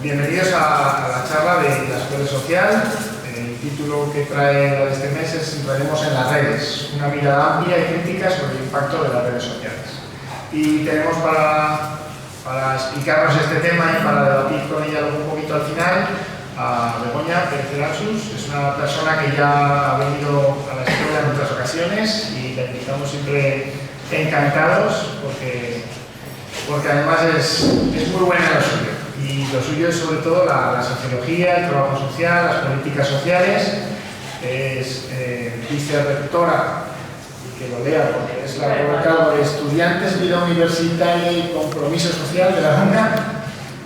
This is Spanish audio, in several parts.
bienvenidos a la charla de la Escuela Social. El título que trae este mes es Entraremos en las redes, una mirada amplia y crítica sobre el impacto de las redes sociales. Y tenemos para explicarnos este tema y para debatir con ella un poquito al final a Begoña Pérez-Lapsus. Es una persona que ya ha venido a la escuela en otras ocasiones y la invitamos siempre encantados porque además es muy buena en lo suyo. Y lo suyo es sobre todo la sociología, el trabajo social, las políticas sociales. Es vicerrectora, y que lo lea porque es la colocada de Estudiantes, Vida Universitaria y Compromiso Social de la UNA.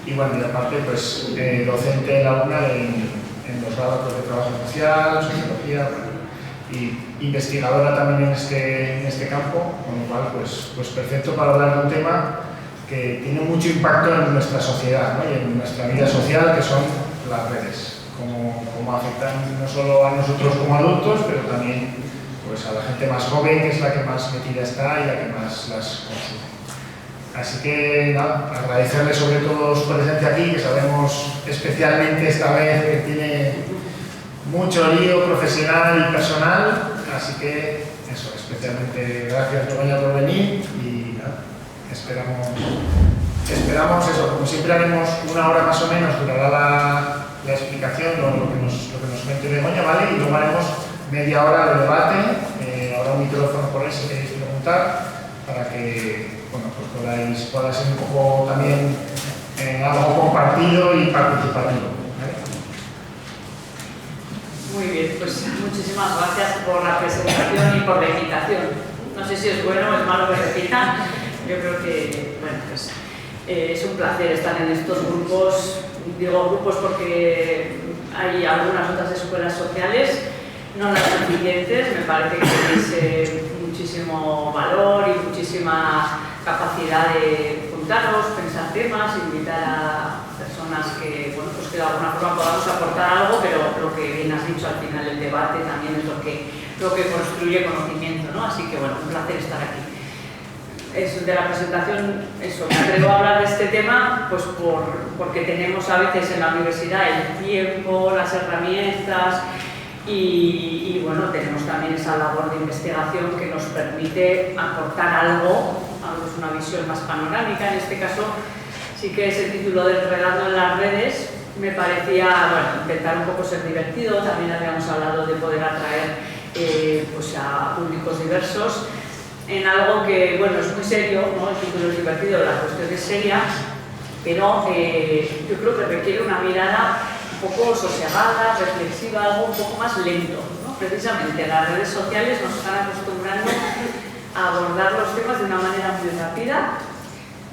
Y bueno, y aparte pues docente de la UNA en los grados de trabajo social, sociología, y investigadora también en este campo, con lo cual pues perfecto para hablar de un tema que tiene mucho impacto en nuestra sociedad, ¿no? Y en nuestra vida social, que son las redes, cómo afectan no solo a nosotros como adultos, pero también pues, a la gente más joven, que es la que más metida está y la que más las consume. Así que nada, agradecerle sobre todo su presencia aquí, que sabemos especialmente esta vez que tiene mucho lío profesional y personal, así que eso, especialmente gracias Begoña por venir y nada, esperamos eso, como siempre haremos una hora más o menos, durará la explicación, lo que nos cuente Begoña, ¿vale? Y luego haremos media hora de debate, habrá un micrófono por ahí si queréis preguntar, para que bueno, pues pueda ser un poco también algo compartido y participativo. Muy bien, pues muchísimas gracias por la presentación y por la invitación. No sé si es bueno o es malo que repita. Yo creo que, bueno, pues es un placer estar en estos grupos. Digo grupos porque hay algunas otras escuelas sociales, no las suficientes. Me parece que tenéis muchísimo valor y muchísima capacidad de juntarnos, pensar temas, invitar a personas que, bueno, pues que de alguna forma podamos aportar algo, pero lo que bien has dicho al final, el debate también es lo que construye conocimiento, ¿no? Así que, bueno, un placer estar aquí. De la presentación, me atrevo a hablar de este tema pues porque tenemos a veces en la universidad el tiempo, las herramientas y bueno, tenemos también esa labor de investigación que nos permite aportar algo, es una visión más panorámica. En este caso sí que ese título de Enredando en las redes me parecía, bueno, intentar un poco ser divertido. También habíamos hablado de poder atraer pues a públicos diversos en algo que, bueno, es muy serio, ¿no? El título es divertido, la cuestión es seria, pero yo creo que requiere una mirada un poco sosegada, reflexiva, algo un poco más lento, ¿no? Precisamente las redes sociales nos están acostumbrando a abordar los temas de una manera muy rápida,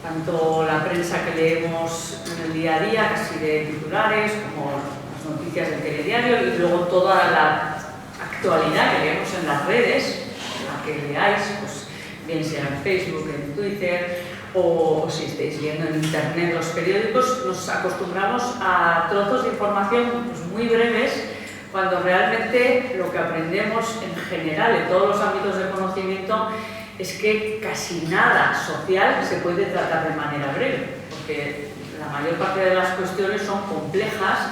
tanto la prensa que leemos en el día a día, casi de titulares, como las noticias del telediario, y luego toda la actualidad que leemos en las redes, la que leáis, pues bien sea en Facebook, en Twitter, o si estáis viendo en internet los periódicos, nos acostumbramos a trozos de información pues, muy breves, cuando realmente lo que aprendemos en general en todos los ámbitos de conocimiento es que casi nada social se puede tratar de manera breve, porque la mayor parte de las cuestiones son complejas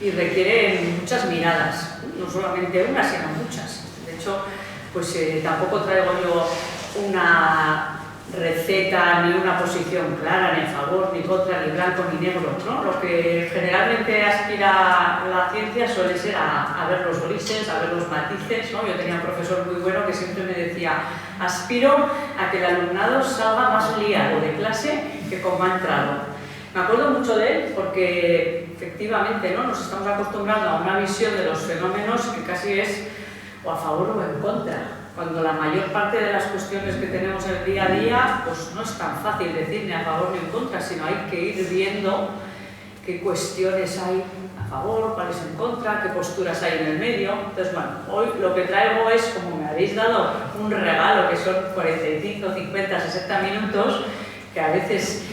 y requieren muchas miradas, no solamente una, sino muchas. De hecho, pues tampoco traigo yo una receta ni una posición clara, ni a favor, ni contra, ni blanco, ni negro, ¿no? Lo que generalmente aspira la ciencia suele ser a ver los grises, a ver los matices, ¿no? Yo tenía un profesor muy bueno que siempre me decía: aspiro a que el alumnado salga más liado de clase que como ha entrado. Me acuerdo mucho de él porque efectivamente, ¿no? Nos estamos acostumbrando a una visión de los fenómenos que casi es o a favor o en contra, cuando la mayor parte de las cuestiones que tenemos en el día a día pues no es tan fácil decir ni a favor ni en contra, sino hay que ir viendo qué cuestiones hay a favor, cuáles en contra, qué posturas hay en el medio. Entonces, bueno, hoy lo que traigo es, como me habéis dado un regalo que son 45, 50, 60 minutos, que a veces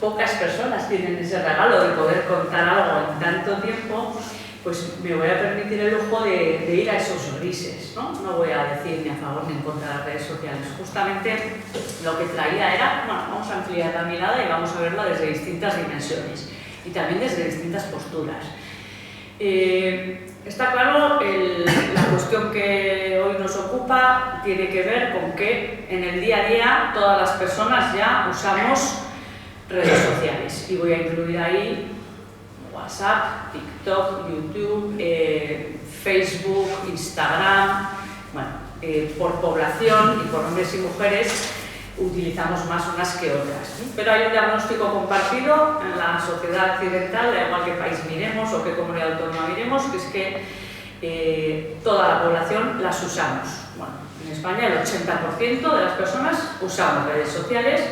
pocas personas tienen ese regalo de poder contar algo en tanto tiempo, pues me voy a permitir el lujo de ir a esos grises, ¿no? No voy a decir ni a favor ni en contra de las redes sociales. Justamente lo que traía era, bueno, vamos a ampliar la mirada y vamos a verla desde distintas dimensiones. y también desde distintas posturas. Está claro, la cuestión que hoy nos ocupa tiene que ver con que en el día a día todas las personas ya usamos redes sociales, y voy a incluir ahí WhatsApp, TikTok, YouTube, Facebook, Instagram. Bueno, por población y por hombres y mujeres utilizamos más unas que otras, ¿sí? Pero hay un diagnóstico compartido en la sociedad occidental, da igual qué país miremos o qué comunidad autónoma miremos, que es que toda la población las usamos. Bueno, en España el 80% de las personas usamos redes sociales,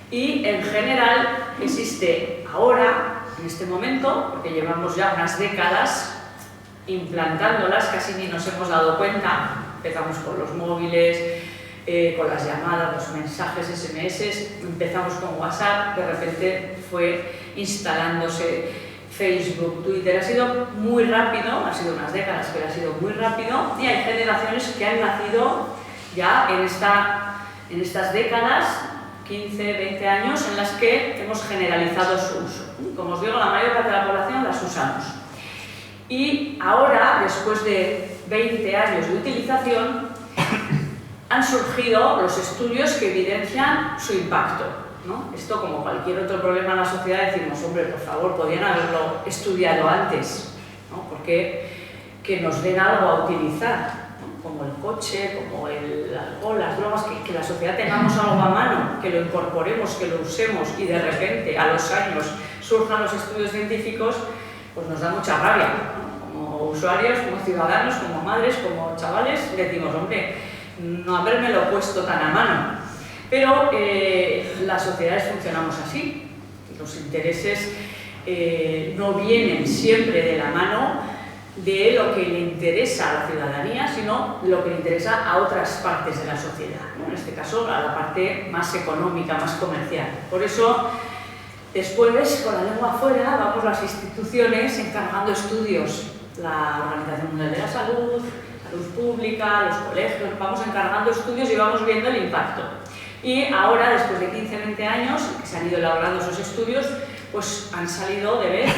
y en general existe ahora, en este momento, porque llevamos ya unas décadas implantándolas, casi ni nos hemos dado cuenta. Empezamos con los móviles, con las llamadas, los mensajes SMS, empezamos con WhatsApp, de repente fue instalándose Facebook, Twitter. Ha sido muy rápido, ha sido unas décadas, pero ha sido muy rápido, y hay generaciones que han nacido ya en estas décadas, 15, 20 años, en las que hemos generalizado su uso. Como os digo, la mayor parte de la población las usamos. Y ahora, después de 20 años de utilización, han surgido los estudios que evidencian su impacto, ¿no? Esto, como cualquier otro problema en la sociedad, decimos, hombre, por favor, podrían haberlo estudiado antes, ¿no? Porque que nos den algo a utilizar, ¿no? Como el coche, como el alcohol, las drogas, que la sociedad tengamos algo a mano, que lo incorporemos, que lo usemos, y de repente, a los años, surjan los estudios científicos, pues nos da mucha rabia, ¿no? Como usuarios, como ciudadanos, como madres, como chavales, decimos, hombre, no habérmelo puesto tan a mano. Pero las sociedades funcionamos así. Los intereses no vienen siempre de la mano de lo que le interesa a la ciudadanía, sino de lo que le interesa a otras partes de la sociedad, ¿no? En este caso, a la parte más económica, más comercial. Por eso, después, con la lengua afuera, vamos las instituciones encargando estudios. La Organización Mundial de la Salud Pública, los colegios, vamos encargando estudios y vamos viendo el impacto. Y ahora, después de 15, 20 años que se han ido elaborando esos estudios, pues han salido de vez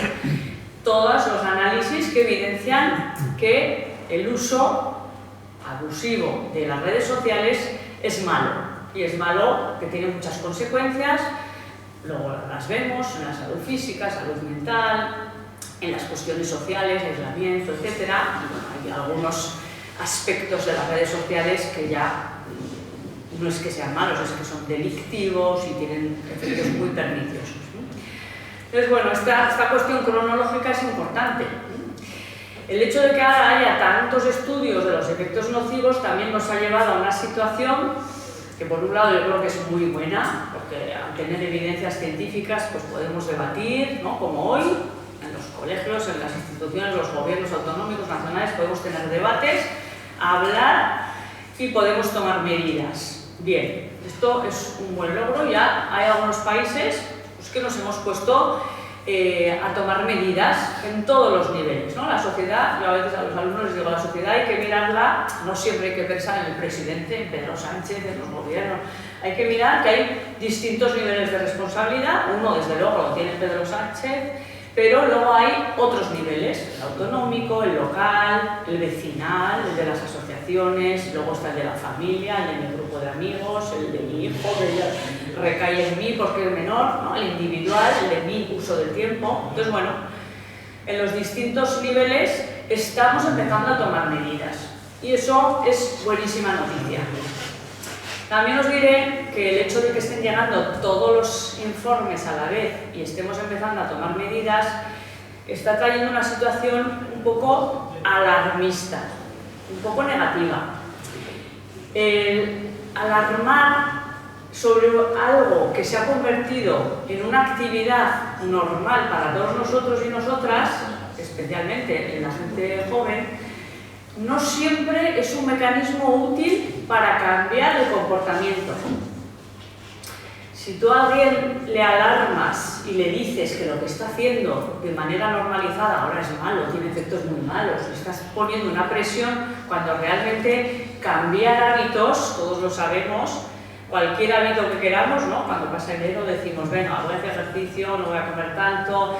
todos los análisis que evidencian que el uso abusivo de las redes sociales es malo. Y es malo, que tiene muchas consecuencias. Luego las vemos en la salud física, salud mental, en las cuestiones sociales, aislamiento, etc. Y bueno, hay algunos aspectos de las redes sociales que ya no es que sean malos, es que son delictivos y tienen efectos muy perniciosos, ¿no? Entonces, bueno, esta cuestión cronológica es importante. El hecho de que ahora haya tantos estudios de los efectos nocivos también nos ha llevado a una situación que, por un lado, yo creo que es muy buena, porque al tener evidencias científicas pues podemos debatir, ¿no? Como hoy, en los colegios, en las instituciones, los gobiernos autonómicos, nacionales, podemos tener debates, hablar y podemos tomar medidas. Bien, esto es un buen logro. Ya hay algunos países pues, que nos hemos puesto a tomar medidas en todos los niveles, ¿no? La sociedad, yo a veces a los alumnos les digo, la sociedad hay que mirarla, no siempre hay que pensar en el presidente, en Pedro Sánchez, en los gobiernos, hay que mirar que hay distintos niveles de responsabilidad. Uno, desde luego, lo tiene Pedro Sánchez, pero luego hay otros niveles, el autonómico, el local, el vecinal, el de las asociaciones, luego está el de la familia, el de mi grupo de amigos, el de mi hijo, que recae en mí porque es menor, ¿no? El individual, el de mi uso del tiempo. Entonces, bueno, en los distintos niveles estamos empezando a tomar medidas, y eso es buenísima noticia. También os diré que el hecho de que estén llegando todos los informes a la vez y estemos empezando a tomar medidas está trayendo una situación un poco alarmista, un poco negativa. El alarmar sobre algo que se ha convertido en una actividad normal para todos nosotros y nosotras, especialmente en la gente joven, no siempre es un mecanismo útil para cambiar el comportamiento. Si tú a alguien le alarmas y le dices que lo que está haciendo de manera normalizada ahora es malo, tiene efectos muy malos, le estás poniendo una presión, cuando realmente cambiar hábitos, todos lo sabemos, cualquier hábito que queramos, ¿no? Cuando pasa enero decimos, venga, voy a hacer ejercicio, no voy a comer tanto,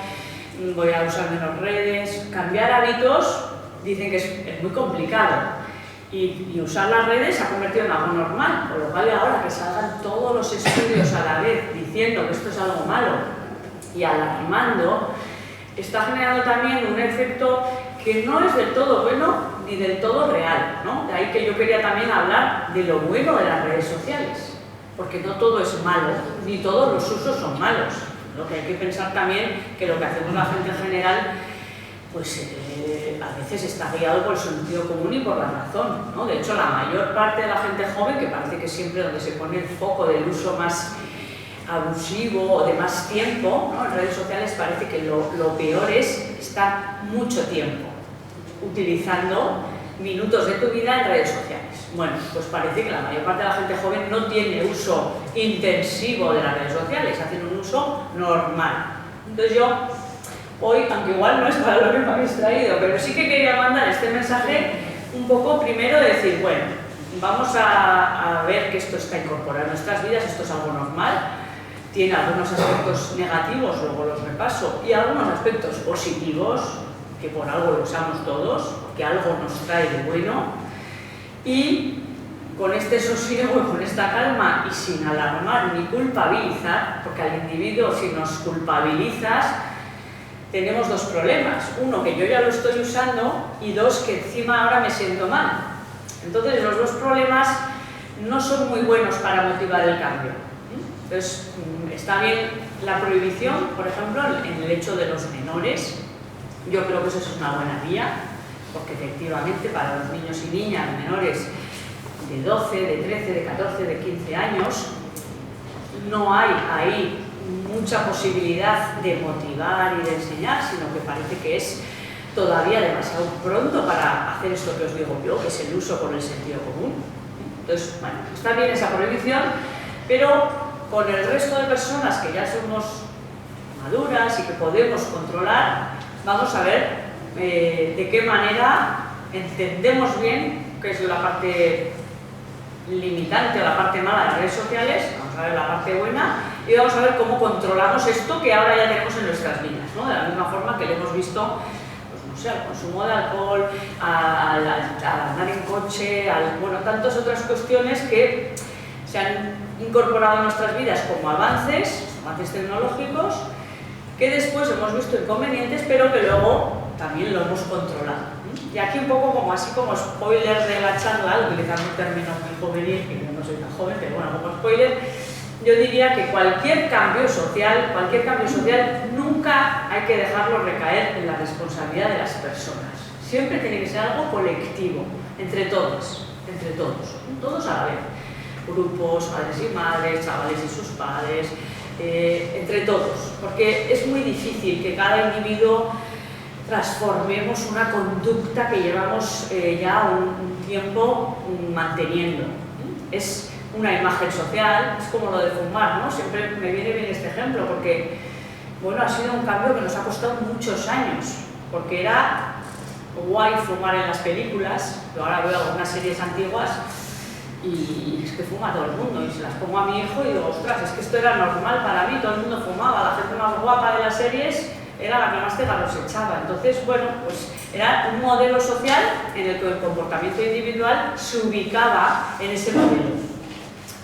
voy a usar menos redes. Cambiar hábitos dicen que es muy complicado. Y usar las redes se ha convertido en algo normal, con lo cual ahora que salgan todos los estudios a la vez diciendo que esto es algo malo y alarmando, está generando también un efecto que no es del todo bueno ni del todo real, ¿no? De ahí que yo quería también hablar de lo bueno de las redes sociales, porque no todo es malo, ni todos los usos son malos. Lo que hay que pensar también que lo que hacemos la gente en general pues a veces está guiado por el sentido común y por la razón, ¿no? De hecho, la mayor parte de la gente joven, que parece que siempre donde se pone el foco del uso más abusivo o de más tiempo, ¿no? En redes sociales parece que lo peor es estar mucho tiempo utilizando minutos de tu vida en redes sociales. Bueno, pues parece que la mayor parte de la gente joven no tiene uso intensivo de las redes sociales, hacen un uso normal. Entonces yo hoy, aunque igual no es para lo que me habéis traído, pero sí que quería mandar este mensaje un poco primero de decir, bueno, vamos a ver que esto está incorporado en nuestras vidas, esto es algo normal, tiene algunos aspectos negativos, luego los repaso, y algunos aspectos positivos, que por algo lo usamos todos, que algo nos trae de bueno, y con este sosiego y con esta calma y sin alarmar ni culpabilizar, porque al individuo si nos culpabilizas, tenemos dos problemas. Uno, que yo ya lo estoy usando, y dos, que encima ahora me siento mal. Entonces los dos problemas no son muy buenos para motivar el cambio. Entonces está bien la prohibición, por ejemplo, en el hecho de los menores. Yo creo que eso es una buena vía, porque efectivamente para los niños y niñas menores de 12, de 13, de 14, de 15 años, no hay ahí mucha posibilidad de motivar y de enseñar, sino que parece que es todavía demasiado pronto para hacer esto que os digo yo, que es el uso con el sentido común. Entonces, bueno, está bien esa prohibición, pero con el resto de personas que ya somos maduras y que podemos controlar, vamos a ver de qué manera entendemos bien qué es la parte limitante o la parte mala de las redes sociales, vamos a ver la parte buena, y vamos a ver cómo controlamos esto que ahora ya tenemos en nuestras vidas, ¿no? De la misma forma que le hemos visto, pues no sé, al consumo de alcohol, al andar en coche, bueno, tantas otras cuestiones que se han incorporado en nuestras vidas como avances tecnológicos, que después hemos visto inconvenientes, pero que luego también lo hemos controlado. Y aquí un poco como así como spoiler de la charla, utilizando un término muy juvenil, que yo no soy tan joven, pero bueno, como spoiler, yo diría que cualquier cambio social nunca hay que dejarlo recaer en la responsabilidad de las personas. Siempre tiene que ser algo colectivo, entre todos, todos a la vez. Grupos, padres y madres, chavales y sus padres, entre todos, porque es muy difícil que cada individuo transformemos una conducta que llevamos ya un tiempo manteniendo. Es una imagen social, es como lo de fumar, ¿no? Siempre me viene bien este ejemplo, porque bueno, ha sido un cambio que nos ha costado muchos años, porque era guay fumar en las películas. Yo ahora veo algunas series antiguas y es que fuma todo el mundo, y se las pongo a mi hijo y digo, ostras, es que esto era normal para mí, todo el mundo fumaba, la gente más guapa de las series era la que más cigarros echaba. Entonces, bueno, pues era un modelo social en el que el comportamiento individual se ubicaba en ese modelo,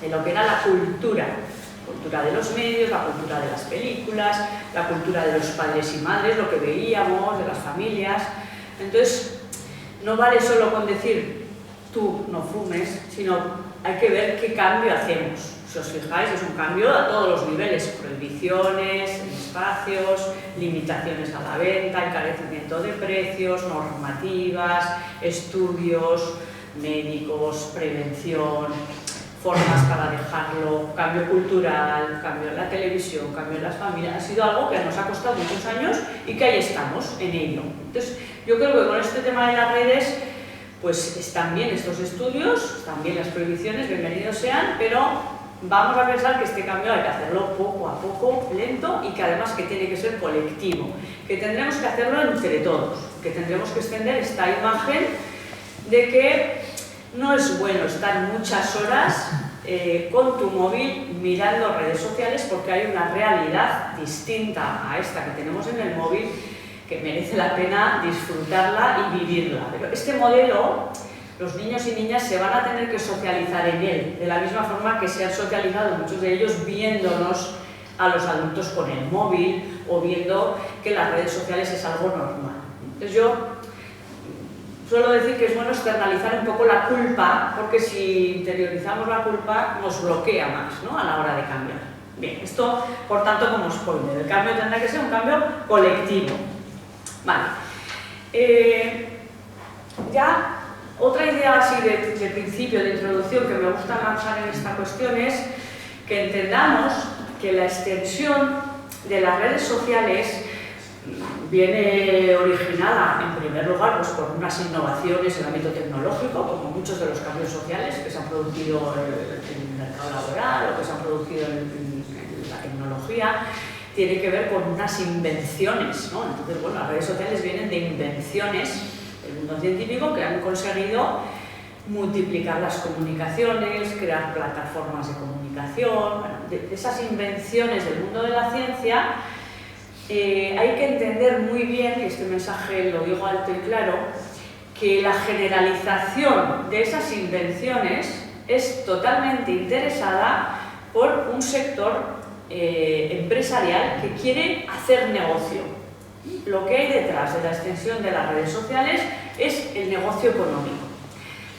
en lo que era la cultura de los medios, la cultura de las películas, la cultura de los padres y madres, lo que veíamos, de las familias. Entonces, no vale solo con decir tú no fumes, sino hay que ver qué cambio hacemos. Si os fijáis, es un cambio a todos los niveles: prohibiciones, espacios, limitaciones a la venta, encarecimiento de precios, normativas, estudios médicos, prevención, formas para dejarlo, cambio cultural, cambio en la televisión, cambio en las familias. Ha sido algo que nos ha costado muchos años y que ahí estamos, en ello. Entonces, yo creo que con este tema de las redes, pues están bien estos estudios, están bien las prohibiciones, bienvenidos sean, pero vamos a pensar que este cambio hay que hacerlo poco a poco, lento, y que además que tiene que ser colectivo, que tendremos que hacerlo entre todos, que tendremos que extender esta imagen de que no es bueno estar muchas horas con tu móvil mirando redes sociales, porque hay una realidad distinta a esta que tenemos en el móvil que merece la pena disfrutarla y vivirla. Pero este modelo, los niños y niñas se van a tener que socializar en él, de la misma forma que se han socializado muchos de ellos viéndonos a los adultos con el móvil o viendo que las redes sociales es algo normal. Entonces yo suelo decir que es bueno externalizar un poco la culpa, porque si interiorizamos la culpa nos bloquea más, ¿no?, a la hora de cambiar. Bien, esto por tanto como spoiler, el cambio tendrá que ser un cambio colectivo. Vale. Ya otra idea así de principio, de introducción, que me gusta lanzar en esta cuestión es que entendamos que la extensión de las redes sociales viene originada, en primer lugar, pues, por unas innovaciones en el ámbito tecnológico, como muchos de los cambios sociales que se han producido en el mercado laboral o que se han producido en la tecnología, tiene que ver con unas invenciones, ¿no? Entonces, bueno, las redes sociales vienen de invenciones del mundo científico que han conseguido multiplicar las comunicaciones, crear plataformas de comunicación. Bueno, de esas invenciones del mundo de la ciencia hay que entender muy bien, y este mensaje lo digo alto y claro, que la generalización de esas invenciones es totalmente interesada por un sector empresarial que quiere hacer negocio. Lo que hay detrás de la extensión de las redes sociales es el negocio económico.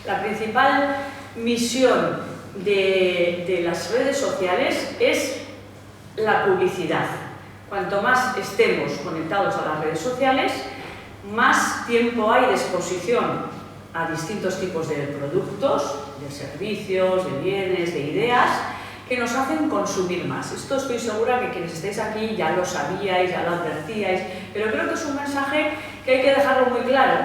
La principal misión de las redes sociales es la publicidad. Cuanto más estemos conectados a las redes sociales, más tiempo hay de exposición a distintos tipos de productos, de servicios, de bienes, de ideas, que nos hacen consumir más. Esto estoy segura que quienes estáis aquí ya lo sabíais, ya lo advertíais, pero creo que es un mensaje que hay que dejarlo muy claro,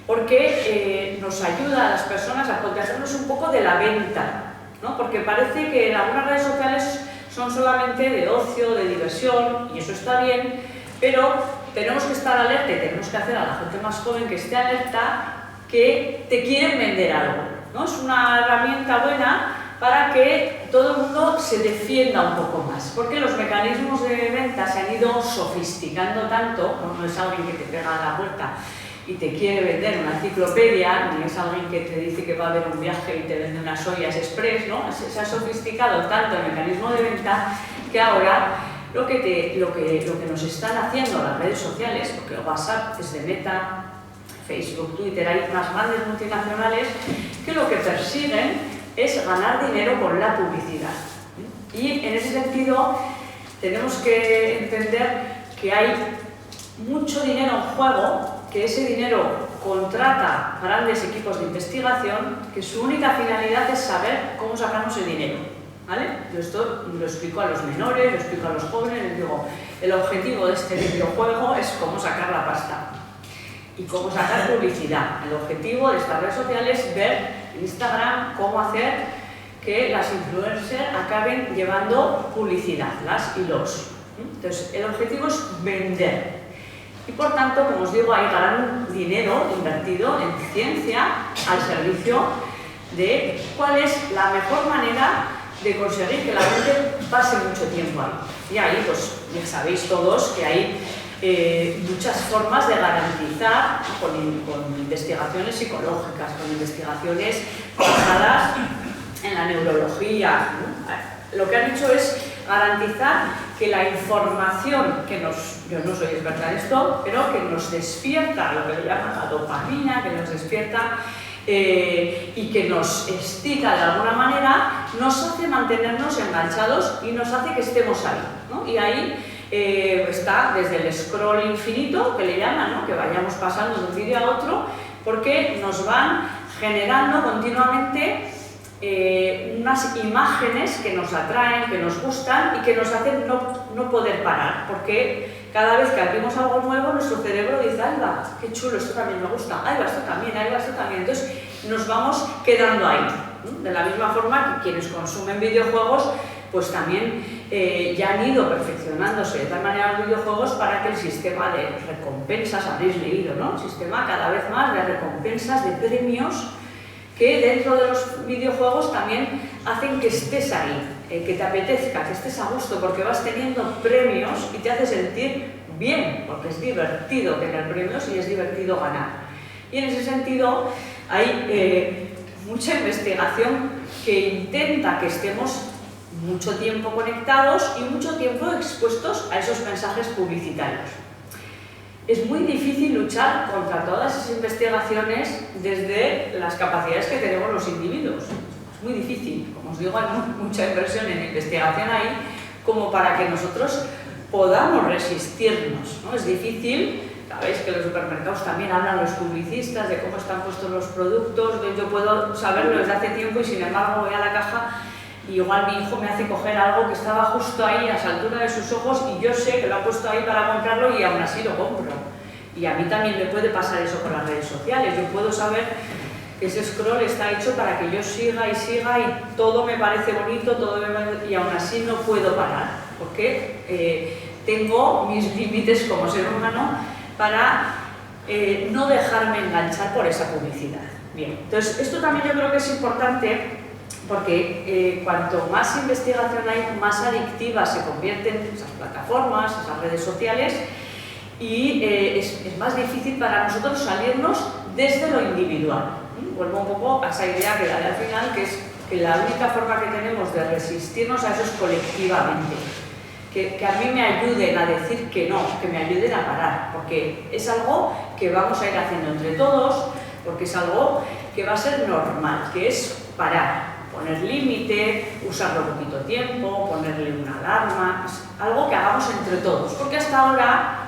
porque nos ayuda a las personas a protegernos un poco de la venta, ¿no? Porque parece que en algunas redes sociales son solamente de ocio, de diversión, y eso está bien, pero tenemos que estar alerta y tenemos que hacer a la gente más joven que esté alerta, que te quieren vender algo, ¿no? Es una herramienta buena para que todo el mundo se defienda un poco más, porque los mecanismos de venta se han ido sofisticando tanto. No es alguien que te pega a la puerta y te quiere vender una enciclopedia, ni es alguien que te dice que va a haber un viaje y te vende unas ollas express, ¿no? Se ha sofisticado tanto el mecanismo de venta que ahora lo que nos están haciendo las redes sociales, porque WhatsApp es de Meta, Facebook, Twitter, hay unas grandes multinacionales que lo que persiguen es ganar dinero con la publicidad. Y en ese sentido tenemos que entender que hay mucho dinero en juego, que ese dinero contrata grandes equipos de investigación, que su única finalidad es saber cómo sacamos el dinero, ¿vale? Yo esto lo explico a los menores, lo explico a los jóvenes, les digo, el objetivo de este videojuego es cómo sacar la pasta y cómo sacar publicidad. El objetivo de estas redes sociales es ver en Instagram cómo hacer que las influencers acaben llevando publicidad, las y los. Entonces, el objetivo es vender. Y por tanto, como os digo, hay gran dinero invertido en ciencia al servicio de cuál es la mejor manera de conseguir que la gente pase mucho tiempo ahí. Y ahí, pues ya sabéis todos que hay muchas formas de garantizar, con investigaciones psicológicas, con investigaciones basadas en la neurología, ¿no? Lo que han hecho es garantizar que la información que yo no soy experta en esto, pero que nos despierta lo que le llaman la dopamina, que nos despierta y que nos excita de alguna manera, nos hace mantenernos enganchados y nos hace que estemos ahí, ¿no? Y ahí está desde el scroll infinito, que le llaman, ¿no? Que vayamos pasando de un vídeo a otro, porque nos van generando continuamente unas imágenes que nos atraen, que nos gustan y que nos hacen no poder parar, porque cada vez que abrimos algo nuevo nuestro cerebro dice, ¡ay va, qué chulo, esto también me gusta! ¡Ay va, esto también! ¡Ay va, esto también! Entonces nos vamos quedando ahí, ¿no? De la misma forma que quienes consumen videojuegos pues también ya han ido perfeccionándose de tal manera los videojuegos para que el sistema de recompensas, habréis leído, ¿no? El sistema cada vez más de recompensas, de premios, que dentro de los videojuegos también hacen que estés ahí, que te apetezca, que estés a gusto, porque vas teniendo premios y te hace sentir bien, porque es divertido tener premios y es divertido ganar. Y en ese sentido hay mucha investigación que intenta que estemos mucho tiempo conectados y mucho tiempo expuestos a esos mensajes publicitarios. Es muy difícil luchar contra todas esas investigaciones desde las capacidades que tenemos los individuos. Es muy difícil, como os digo, hay mucha inversión en investigación ahí como para que nosotros podamos resistirnos, ¿no? Es difícil. Sabéis que los supermercados también hablan los publicistas de cómo están puestos los productos, yo puedo saberlo desde hace tiempo y sin embargo voy a la caja y igual mi hijo me hace coger algo que estaba justo ahí a la altura de sus ojos y yo sé que lo ha puesto ahí para comprarlo y aún así lo compro. Y a mí también me puede pasar eso con las redes sociales, yo puedo saber que ese scroll está hecho para que yo siga y todo me parece bonito, y aún así no puedo parar, porque tengo mis límites como ser humano para no dejarme enganchar por esa publicidad. Bien, entonces esto también yo creo que es importante porque cuanto más investigación hay, más adictivas se convierten esas plataformas, esas redes sociales y es más difícil para nosotros salirnos desde lo individual. Vuelvo un poco a esa idea que daré al final, que es que la única forma que tenemos de resistirnos a eso es colectivamente. Que a mí me ayuden a decir que no, que me ayuden a parar, porque es algo que vamos a ir haciendo entre todos, porque es algo que va a ser normal, que es parar, poner límite, usarlo poquito tiempo, ponerle una alarma, es algo que hagamos entre todos, porque hasta ahora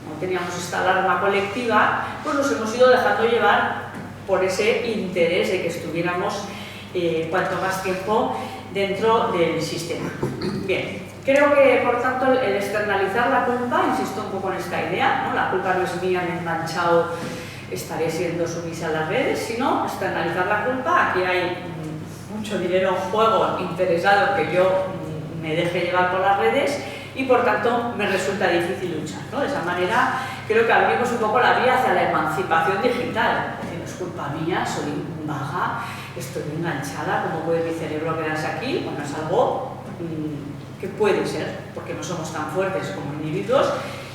no teníamos esta alarma colectiva, pues nos hemos ido dejando llevar por ese interés de que estuviéramos cuanto más tiempo dentro del sistema. Bien. Creo que, por tanto, el externalizar la culpa, insisto un poco en esta idea, ¿no? La culpa no es mía, me he enganchado, estaré siendo sumisa a las redes, sino externalizar la culpa. Aquí hay mucho dinero en juego interesado que yo me deje llevar por las redes y, por tanto, me resulta difícil luchar, ¿no? De esa manera, creo que abrimos un poco la vía hacia la emancipación digital. No es culpa mía, soy vaga, estoy enganchada, ¿cómo puede mi cerebro quedarse aquí? Bueno, es algo que puede ser, porque no somos tan fuertes como individuos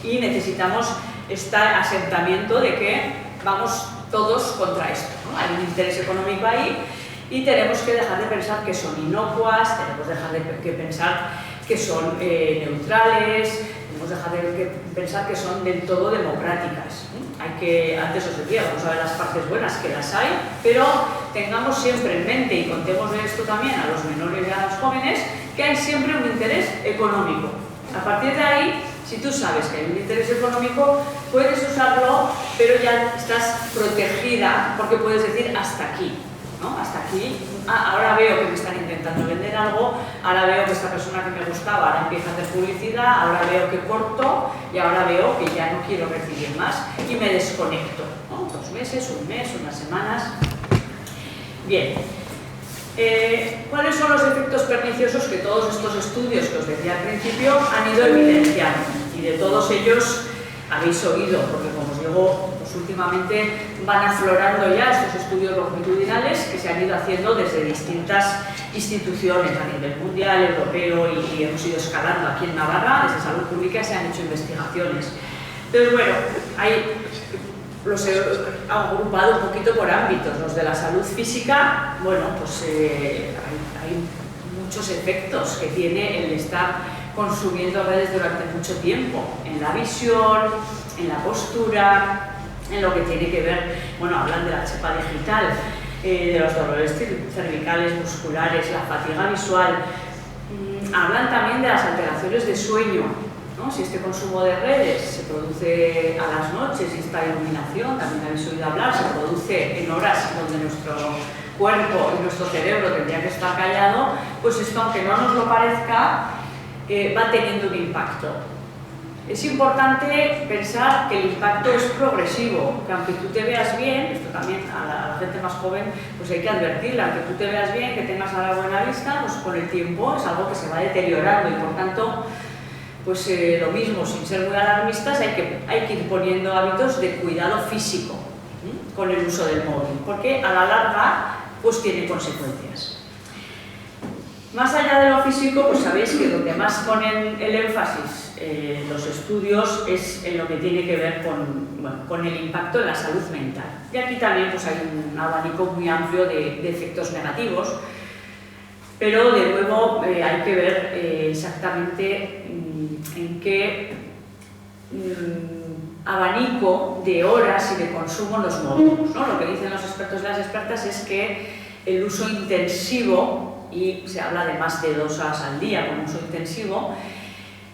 y necesitamos este asentamiento de que vamos todos contra esto, ¿no? Hay un interés económico ahí y tenemos que dejar de pensar que son inocuas, tenemos que dejar de pensar que son neutrales, tenemos que dejar de pensar que son del todo democráticas. Hay que, antes os decía, vamos a ver las partes buenas, que las hay, pero tengamos siempre en mente, y contemos de esto también a los menores y a los jóvenes, que hay siempre un interés económico. A partir de ahí, si tú sabes que hay un interés económico, puedes usarlo, pero ya estás protegida, porque puedes decir hasta aquí, ¿no? Hasta aquí, ahora veo que me están intentando vender algo, ahora veo que esta persona que me gustaba ahora empieza a hacer publicidad, ahora veo que corto y ahora veo que ya no quiero recibir más y me desconecto, ¿no? 2 meses, un mes, unas semanas. Bien. ¿Cuáles son los efectos perniciosos que todos estos estudios que os decía al principio han ido evidenciando? Y de todos ellos habéis oído, porque como os digo, pues últimamente van aflorando ya estos estudios longitudinales que se han ido haciendo desde distintas instituciones a nivel mundial, europeo y hemos ido escalando aquí en Navarra, desde Salud Pública se han hecho investigaciones. Entonces, bueno, los he agrupado un poquito por ámbitos. Los de la salud física, bueno, pues hay muchos efectos que tiene el estar consumiendo redes durante mucho tiempo, en la visión, en la postura, en lo que tiene que ver, bueno, hablan de la chepa digital, de los dolores cervicales, musculares, la fatiga visual, hablan también de las alteraciones de sueño, ¿no? Si este consumo de redes se produce a las noches y esta iluminación, también habéis oído hablar, se produce en horas donde nuestro cuerpo y nuestro cerebro tendría que estar callado, pues esto, aunque no nos lo parezca, va teniendo un impacto. Es importante pensar que el impacto es progresivo, que aunque tú te veas bien, esto también a la gente más joven pues hay que advertirla, aunque tú te veas bien, que tengas a la buena vista, pues con el tiempo es algo que se va deteriorando y por tanto pues lo mismo, sin ser muy alarmistas, hay que ir poniendo hábitos de cuidado físico con el uso del móvil, porque a la larga pues tiene consecuencias. Más allá de lo físico, pues sabéis que donde más ponen el énfasis los estudios es en lo que tiene que ver con el impacto en la salud mental. Y aquí también pues, hay un abanico muy amplio de efectos negativos, pero de nuevo hay que ver exactamente en qué abanico de horas y de consumo nos movemos, ¿no? Lo que dicen los expertos y las expertas es que el uso intensivo, y se habla de más de 2 horas al día con uso intensivo,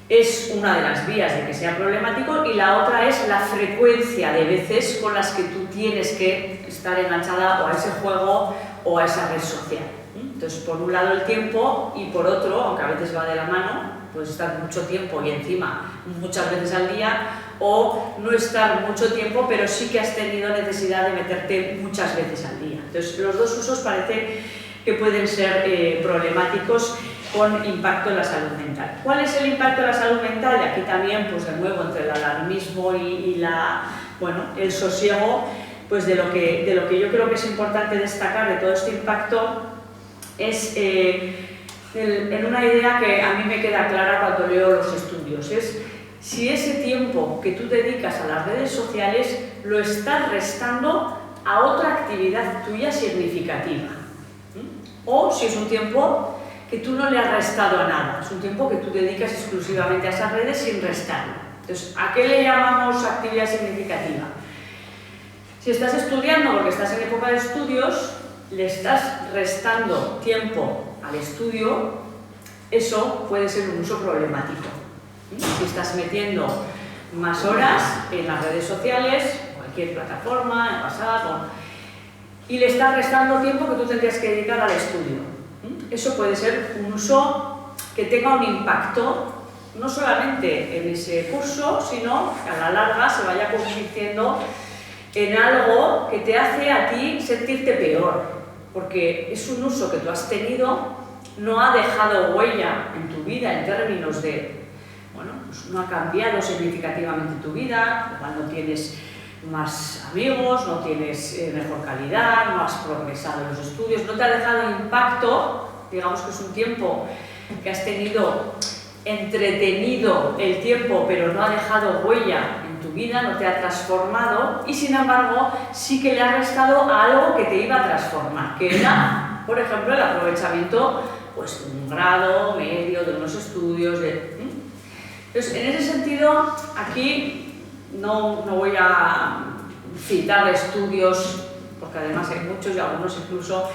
es una de las vías de que sea problemático, y la otra es la frecuencia de veces con las que tú tienes que estar enganchada o a ese juego o a esa red social. Entonces, por un lado el tiempo, y por otro, aunque a veces va de la mano, puedes estar mucho tiempo y encima muchas veces al día, o no estar mucho tiempo pero sí que has tenido necesidad de meterte muchas veces al día. Entonces, los dos usos parece que pueden ser problemáticos con impacto en la salud mental. ¿Cuál es el impacto en la salud mental? Y aquí también, pues de nuevo, entre el alarmismo y el sosiego, pues de lo que yo creo que es importante destacar de todo este impacto es en una idea que a mí me queda clara cuando leo los estudios, es si ese tiempo que tú dedicas a las redes sociales lo estás restando a otra actividad tuya significativa. O si es un tiempo que tú no le has restado a nada, es un tiempo que tú dedicas exclusivamente a esas redes sin restarlo. Entonces, ¿a qué le llamamos actividad significativa? Si estás estudiando porque estás en época de estudios, le estás restando tiempo al estudio, eso puede ser un uso problemático. Si estás metiendo más horas en las redes sociales, cualquier plataforma, en WhatsApp, y le estás restando tiempo que tú tendrías que dedicar al estudio. Eso puede ser un uso que tenga un impacto no solamente en ese curso, sino que a la larga se vaya convirtiendo en algo que te hace a ti sentirte peor, porque es un uso que tú has tenido, no ha dejado huella en tu vida en términos de, pues no ha cambiado significativamente tu vida, igual no tienes más amigos, no tienes mejor calidad, no has progresado en los estudios, no te ha dejado impacto, digamos que es un tiempo que has tenido entretenido el tiempo, pero no ha dejado huella en tu vida, no te ha transformado, y sin embargo sí que le ha restado a algo que te iba a transformar, que era, por ejemplo, el aprovechamiento pues, de un grado medio, de unos estudios. Entonces, en ese sentido, aquí no voy a citar estudios, porque además hay muchos y algunos incluso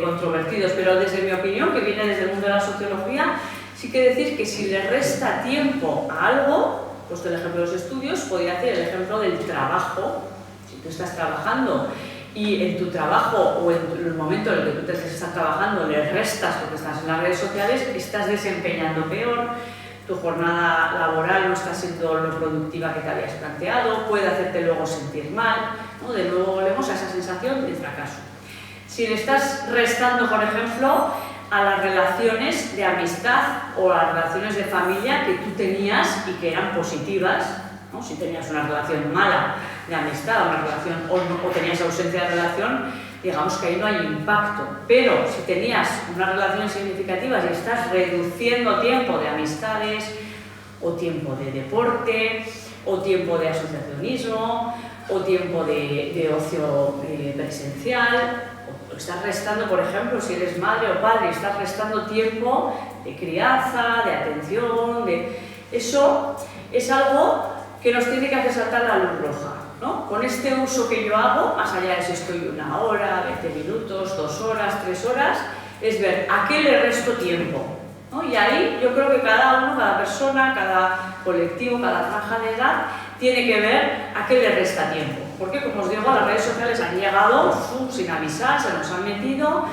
controvertidos, pero desde mi opinión, que viene desde el mundo de la sociología, sí que decir que si le resta tiempo a algo, pues el ejemplo de los estudios, podría hacer el ejemplo del trabajo. Si tú estás trabajando y en tu trabajo o en el momento en el que tú te estás trabajando le restas porque estás en las redes sociales, estás desempeñando peor, tu jornada laboral no está siendo lo productiva que te habías planteado, puede hacerte luego sentir mal, ¿no? De nuevo volvemos a esa sensación de fracaso. Si le estás restando, por ejemplo, a las relaciones de amistad o a las relaciones de familia que tú tenías y que eran positivas, ¿no? Si tenías una relación mala de amistad una relación, o tenías ausencia de relación, digamos que ahí no hay impacto. Pero si tenías unas relaciones significativas y estás reduciendo tiempo de amistades, o tiempo de deporte, o tiempo de asociacionismo, o tiempo de ocio presencial, o estás restando, por ejemplo, si eres madre o padre, estás restando tiempo de crianza, de atención, eso es algo que nos tiene que hacer saltar la luz roja, ¿no? Con este uso que yo hago, más allá de si estoy 1 hora, 20 minutos, 2 horas, 3 horas, es ver a qué le resto tiempo, ¿no? Y ahí yo creo que cada uno, cada persona, cada colectivo, cada franja de edad, tiene que ver a qué le resta tiempo. Porque, como os digo, las redes sociales han llegado sin avisar, se nos han metido,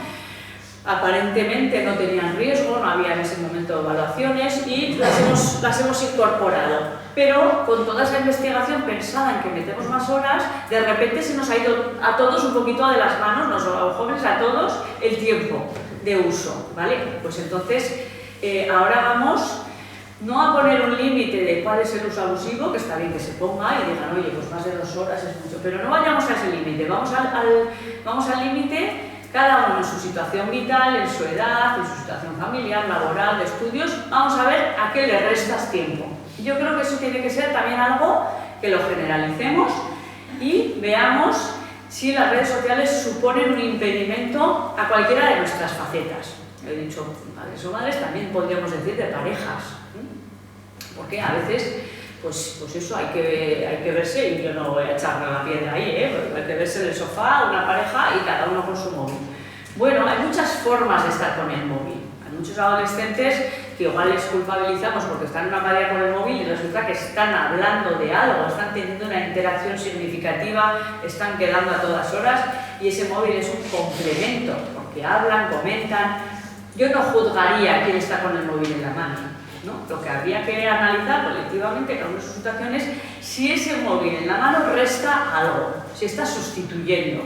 aparentemente no tenían riesgo, no había en ese momento evaluaciones y las hemos incorporado. Pero con toda esa investigación pensada en que metemos más horas, de repente se nos ha ido a todos un poquito de las manos, a los jóvenes, a todos, el tiempo de uso, ¿vale? Pues entonces, ahora vamos no a poner un límite de cuál es el uso abusivo, que está bien que se ponga y digan, oye, pues más de 2 horas es mucho, pero no vayamos a ese límite, vamos al límite cada uno en su situación vital, en su edad, en su situación familiar, laboral, de estudios, vamos a ver a qué le restas tiempo. Yo creo que eso tiene que ser también algo que lo generalicemos y veamos si las redes sociales suponen un impedimento a cualquiera de nuestras facetas. He dicho padres o madres, también podríamos decir de parejas, porque a veces pues eso hay que verse, y yo no voy a echarle la piedra ahí, porque hay que verse en el sofá, una pareja y cada uno con su móvil. Bueno, hay muchas formas de estar con el móvil. Hay muchos adolescentes que igual les culpabilizamos porque están en una pareja con el móvil y resulta que están hablando de algo, están teniendo una interacción significativa, están quedando a todas horas y ese móvil es un complemento, porque hablan, comentan. Yo no juzgaría quién está con el móvil en la mano, ¿no? Lo que habría que analizar colectivamente, cada una de sus situaciones, si ese móvil en la mano resta algo, si está sustituyendo.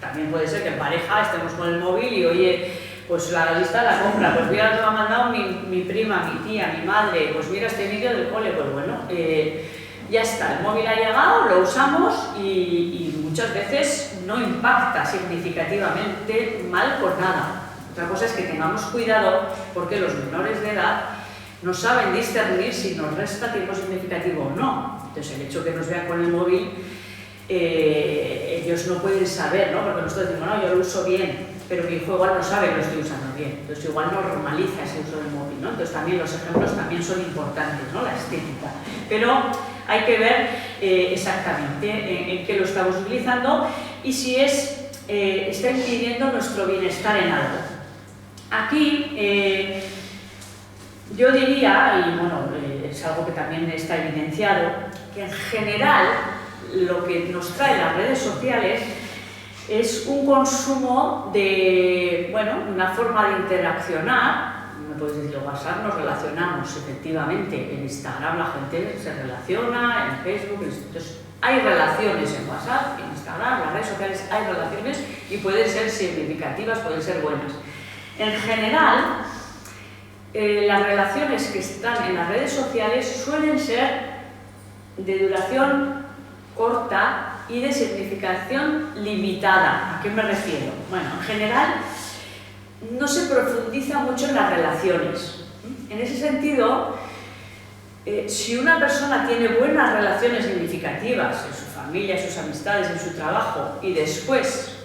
También puede ser que en pareja estemos con el móvil y, oye, pues la lista de la compra, pues mira lo que me ha mandado mi prima, mi tía, mi madre, pues mira este vídeo del cole, pues bueno, ya está, el móvil ha llegado, lo usamos y muchas veces no impacta significativamente mal por nada. Otra cosa es que tengamos cuidado porque los menores de edad no saben discernir si nos resta tiempo significativo o no. Entonces el hecho de que nos vean con el móvil, ellos no pueden saber, ¿no? Porque nosotros decimos, no, yo lo uso bien, pero mi hijo igual no sabe que lo estoy usando bien. Entonces igual normaliza ese uso del móvil, ¿no? Entonces también los ejemplos también son importantes, ¿no? La estética. Pero hay que ver exactamente en qué lo estamos utilizando y si está impidiendo nuestro bienestar en algo. Aquí yo diría, y bueno, es algo que también está evidenciado, que en general lo que nos trae las redes sociales es un consumo de, bueno, una forma de interaccionar. Me puedes decir, WhatsApp nos relacionamos efectivamente, en Instagram la gente se relaciona, en Facebook, entonces hay relaciones en WhatsApp, en Instagram, las redes sociales hay relaciones y pueden ser significativas, pueden ser buenas. En general, las relaciones que están en las redes sociales suelen ser de duración corta y de significación limitada. ¿A qué me refiero? Bueno, en general no se profundiza mucho en las relaciones. En ese sentido, si una persona tiene buenas relaciones significativas en su familia, en sus amistades, en su trabajo y después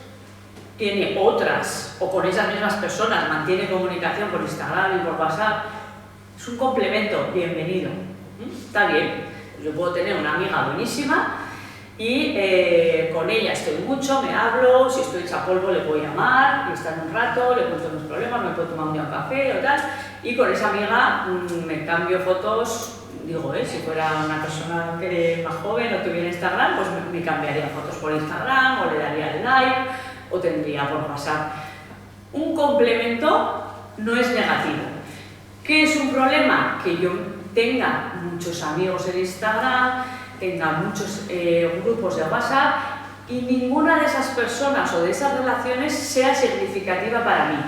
tiene otras, o con esas mismas personas mantiene comunicación por Instagram y por WhatsApp, es un complemento, bienvenido. Está bien, yo puedo tener una amiga buenísima y con ella estoy mucho, me hablo, si estoy hecha polvo le puedo llamar, y estar un rato, le cuento mis problemas, me puedo tomar un día un café o tal, y con esa amiga me cambio fotos. Digo, si fuera una persona más joven o tuviera Instagram, pues me cambiaría fotos por Instagram o le daría el like o tendría por WhatsApp. Un complemento no es negativo. ¿Qué es un problema? Que yo tenga muchos amigos en Instagram, tenga muchos grupos de WhatsApp y ninguna de esas personas o de esas relaciones sea significativa para mí.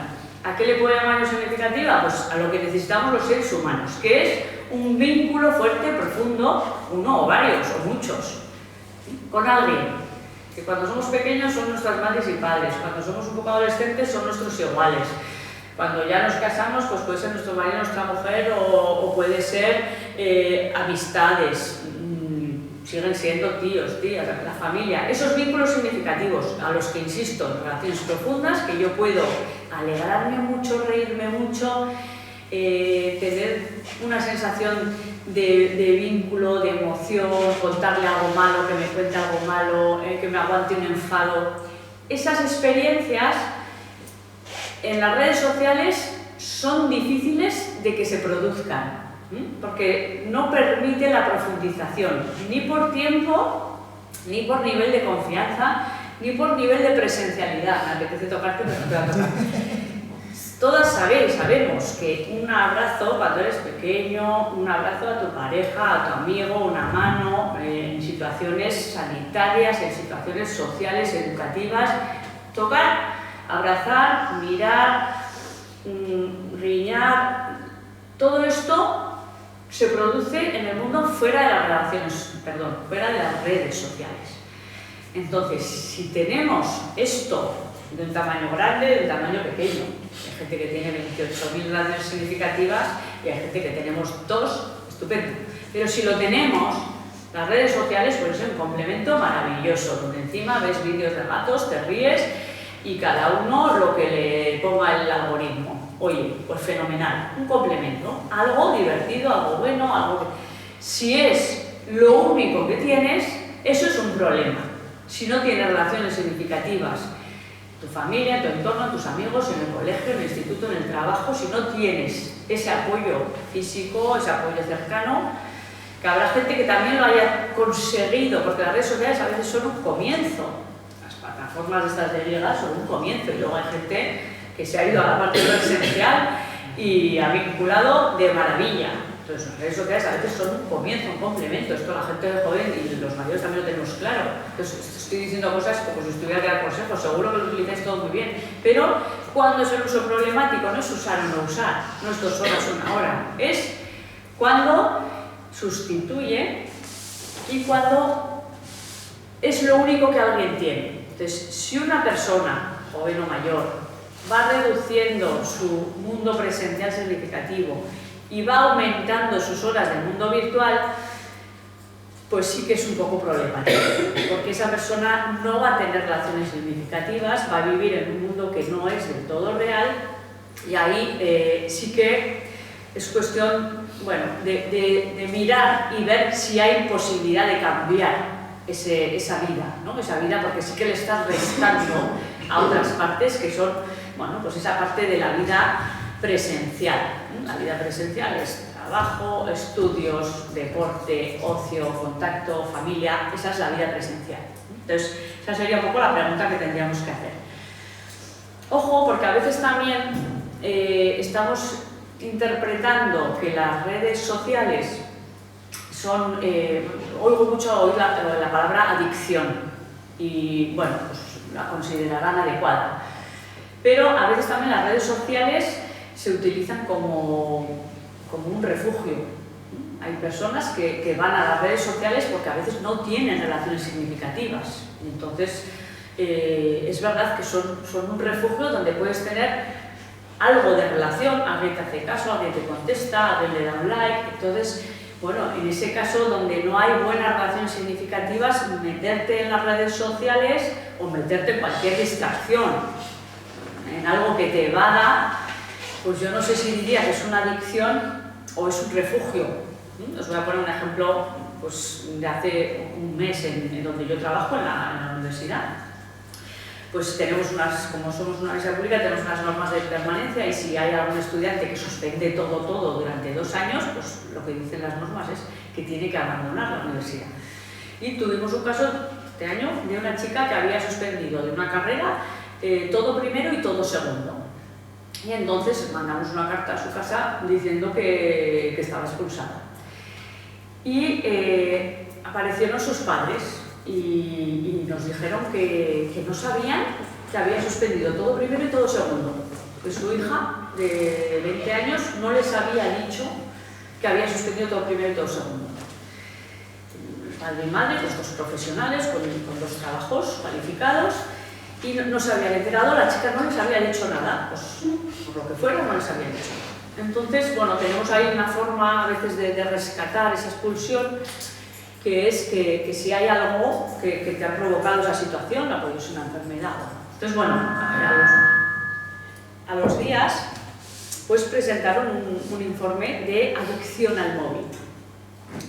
¿A qué le puedo llamar yo significativa? Pues a lo que necesitamos los seres humanos, que es un vínculo fuerte, profundo, uno o varios o muchos, con alguien. Que cuando somos pequeños son nuestras madres y padres, cuando somos un poco adolescentes son nuestros iguales, cuando ya nos casamos pues puede ser nuestro marido, nuestra mujer o puede ser amistades, siguen siendo tíos, tías, la familia. Esos vínculos significativos a los que insisto, relaciones profundas, que yo puedo alegrarme mucho, reírme mucho, tener una sensación de vínculo, de emoción, contarle algo malo, que me cuente algo malo, que me aguante un enfado. Esas experiencias en las redes sociales son difíciles de que se produzcan, porque no permite la profundización, ni por tiempo, ni por nivel de confianza, ni por nivel de presencialidad. Me apetece tocarte, pero no te va a tocar. Todas sabemos que un abrazo cuando eres pequeño, un abrazo a tu pareja, a tu amigo, una mano, en situaciones sanitarias, en situaciones sociales, educativas, tocar, abrazar, mirar, riñar, todo esto se produce en el mundo fuera de las relaciones, fuera de las redes sociales. Entonces, si tenemos esto de un tamaño grande, de un tamaño pequeño. Hay gente que tiene 28.000 relaciones significativas y hay gente que tenemos 2, estupendo. Pero si lo tenemos, las redes sociales pueden ser un complemento maravilloso, donde encima ves vídeos de gatos, te ríes y cada uno lo que le ponga el algoritmo. Oye, pues fenomenal, un complemento, algo divertido, algo bueno, algo que... Si es lo único que tienes, eso es un problema. Si no tienes relaciones significativas, tu familia, tu entorno, tus amigos, en el colegio, en el instituto, en el trabajo, si no tienes ese apoyo físico, ese apoyo cercano, que habrá gente que también lo haya conseguido, porque las redes sociales a veces son un comienzo. Las plataformas de estas de ligas son un comienzo y luego hay gente que se ha ido a la parte presencial y ha vinculado de maravilla. Entonces las redes sociales a veces son un comienzo, un complemento. Esto la gente joven y los mayores también lo tenemos claro. Entonces estoy diciendo cosas como si estuviera que dar consejos, seguro que lo utilizáis todo muy bien. Pero cuando es el uso problemático, no es usar o no usar, no es 2 horas o 1 hora, es cuando sustituye y cuando es lo único que alguien tiene. Entonces, si una persona, joven o mayor, va reduciendo su mundo presencial significativo y va aumentando sus horas del mundo virtual, pues sí que es un poco problemático, porque esa persona no va a tener relaciones significativas, va a vivir en un mundo que no es del todo real y ahí sí que es cuestión, bueno, de mirar y ver si hay posibilidad de cambiar esa vida, ¿no? Esa vida, porque sí que le estás restando a otras partes que son, bueno, pues esa parte de la vida presencial. La vida presencial es trabajo, estudios, deporte, ocio, contacto, familia, esa es la vida presencial. Entonces, esa sería un poco la pregunta que tendríamos que hacer. Ojo, porque a veces también estamos interpretando que las redes sociales son, oigo mucho oír la palabra adicción y bueno, pues la considerarán adecuada, pero a veces también las redes sociales se utilizan como un refugio. Hay personas que van a las redes sociales porque a veces no tienen relaciones significativas, entonces es verdad que son un refugio donde puedes tener algo de relación, alguien te hace caso, alguien te contesta, alguien le da un like. Entonces, bueno, en ese caso donde no hay buenas relaciones significativas, meterte en las redes sociales o meterte en cualquier distracción, en algo que te evada, pues yo no sé si diría que es una adicción o es un refugio. Os voy a poner un ejemplo pues, de hace un mes en donde yo trabajo, en la universidad. Pues tenemos como somos una universidad pública, tenemos unas normas de permanencia y si hay algún estudiante que suspende todo durante 2 años, pues lo que dicen las normas es que tiene que abandonar la universidad. Y tuvimos un caso este año de una chica que había suspendido de una carrera todo primero y todo segundo. Y entonces mandamos una carta a su casa diciendo que estaba expulsada. Y aparecieron sus padres y nos dijeron que no sabían que había suspendido todo primero y todo segundo. Que su hija de 20 años no les había dicho que había suspendido todo primero y todo segundo. Padre y madre, los 2 profesionales con 2 trabajos cualificados y no se habían enterado, la chica no les había dicho nada, pues por lo que fuera no les había dicho nada. Entonces, bueno, tenemos ahí una forma a veces de rescatar esa expulsión, que es que si hay algo que te ha provocado esa situación, pues es una enfermedad. Entonces, bueno, a los días, pues presentaron un informe de adicción al móvil.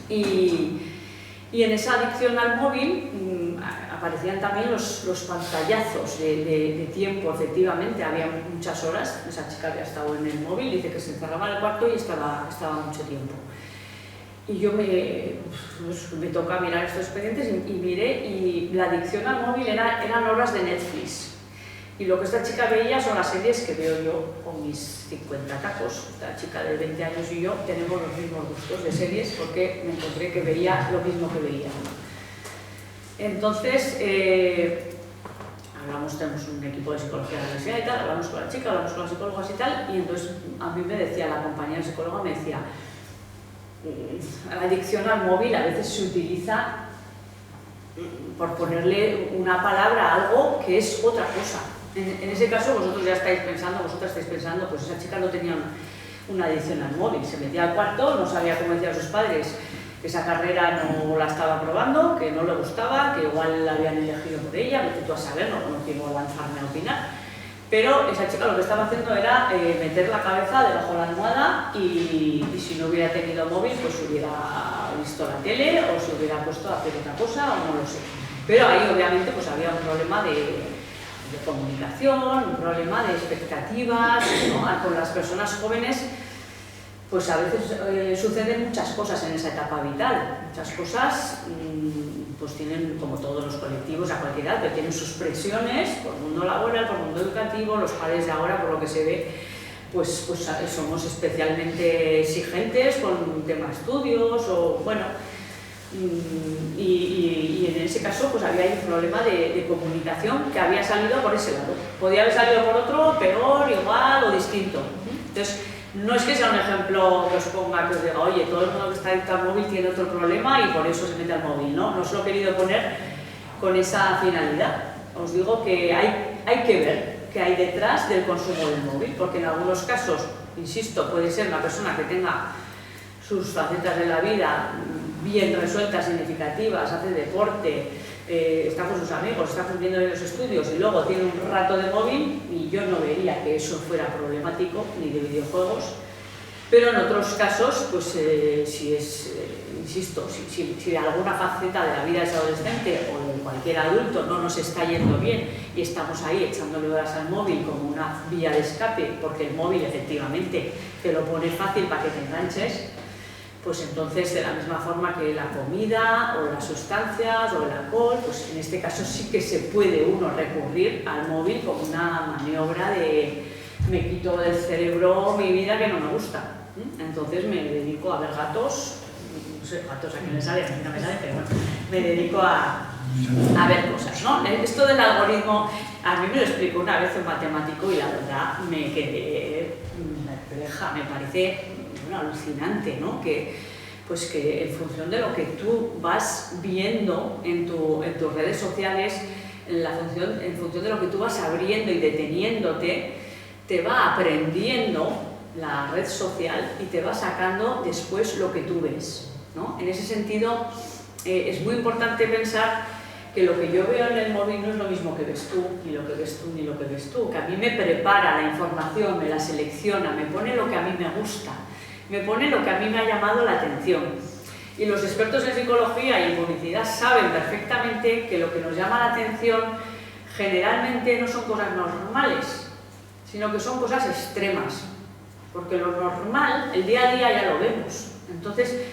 Y en esa adicción al móvil aparecían también los pantallazos de tiempo, efectivamente, había muchas horas, esa chica había estado en el móvil, dice que se encerraba en el cuarto y estaba mucho tiempo. Y yo me toca mirar estos expedientes y miré, y la adicción al móvil eran horas de Netflix. Y lo que esta chica veía son las series que veo yo con mis 50 tacos. Esta chica de 20 años y yo tenemos los mismos gustos de series porque me encontré que veía lo mismo que veía. Entonces, tenemos un equipo de psicología en la universidad y tal, hablamos con la chica, hablamos con los psicólogos y tal, y entonces a mí me decía, la compañera psicóloga me decía, la adicción al móvil a veces se utiliza por ponerle una palabra a algo que es otra cosa. En ese caso vosotros ya estáis pensando, vosotras estáis pensando, pues esa chica no tenía una adicción al móvil, se metía al cuarto, no sabía cómo decían sus padres que esa carrera no la estaba probando, que no le gustaba, que igual la habían elegido por ella, que tú a saber, no quiero lanzarme a opinar. Pero esa chica lo que estaba haciendo era meter la cabeza debajo de la almohada y si no hubiera tenido móvil, pues hubiera visto la tele o se hubiera puesto a hacer otra cosa o no lo sé. Pero ahí obviamente pues había un problema de comunicación, un problema de expectativas, ¿no? Con las personas jóvenes pues a veces suceden muchas cosas en esa etapa vital, muchas cosas pues tienen, como todos los colectivos a cualquier edad, pero tienen sus presiones por el mundo laboral, por el mundo educativo. Los padres de ahora, por lo que se ve, pues somos especialmente exigentes con un tema de estudios o bueno, y en ese caso pues había un problema de comunicación que había salido por ese lado. Podía haber salido por otro, peor, igual o distinto. Entonces, no es que sea un ejemplo que os ponga, que os diga, oye, todo el mundo que está adicto al móvil tiene otro problema y por eso se mete al móvil, ¿no? No os lo he querido poner con esa finalidad. Os digo que hay que ver qué hay detrás del consumo del móvil, porque en algunos casos, insisto, puede ser una persona que tenga sus facetas de la vida bien resueltas, significativas, hace deporte, está con sus amigos, está cumpliendo los estudios y luego tiene un rato de móvil y yo no vería que eso fuera problemático, ni de videojuegos. Pero en otros casos, pues si es, insisto, si alguna faceta de la vida de ese adolescente o de cualquier adulto no nos está yendo bien y estamos ahí echándole horas al móvil como una vía de escape, porque el móvil efectivamente te lo pone fácil para que te enganches, pues entonces de la misma forma que la comida o las sustancias o el alcohol, pues en este caso sí que se puede uno recurrir al móvil como una maniobra de me quito del cerebro mi vida que no me gusta. Entonces me dedico a ver gatos, no sé, gatos a quién le sale, a mí no me sale, pero bueno, me dedico a ver cosas, ¿no? Esto del algoritmo, a mí me lo explicó una vez un matemático y la verdad me quedé perpleja, me parece alucinante, ¿no? Que en función de lo que tú vas viendo en tus redes sociales, en función de lo que tú vas abriendo y deteniéndote, te va aprendiendo la red social y te va sacando después lo que tú ves, ¿no? En ese sentido, es muy importante pensar que lo que yo veo en el móvil no es lo mismo que ves tú, ni lo que ves tú, ni lo que ves tú, que a mí me prepara la información, me la selecciona, me pone lo que a mí me gusta, me pone lo que a mí me ha llamado la atención. Y los expertos en psicología y en publicidad saben perfectamente que lo que nos llama la atención generalmente no son cosas normales, sino que son cosas extremas. Porque lo normal, el día a día ya lo vemos. Entonces,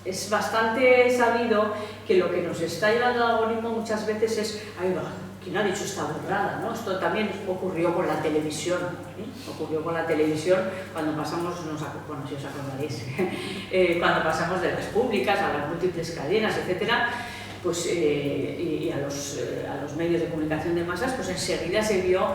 es bastante sabido que lo que nos está llevando al algoritmo muchas veces es, ahí va, ¿quién ha dicho esta burrada? ¿No? Esto también ocurrió con la televisión, ocurrió con la televisión cuando pasamos, bueno, si os acordaréis, cuando pasamos de las públicas a las múltiples cadenas, etcétera, pues, y a los medios de comunicación de masas, pues enseguida se vio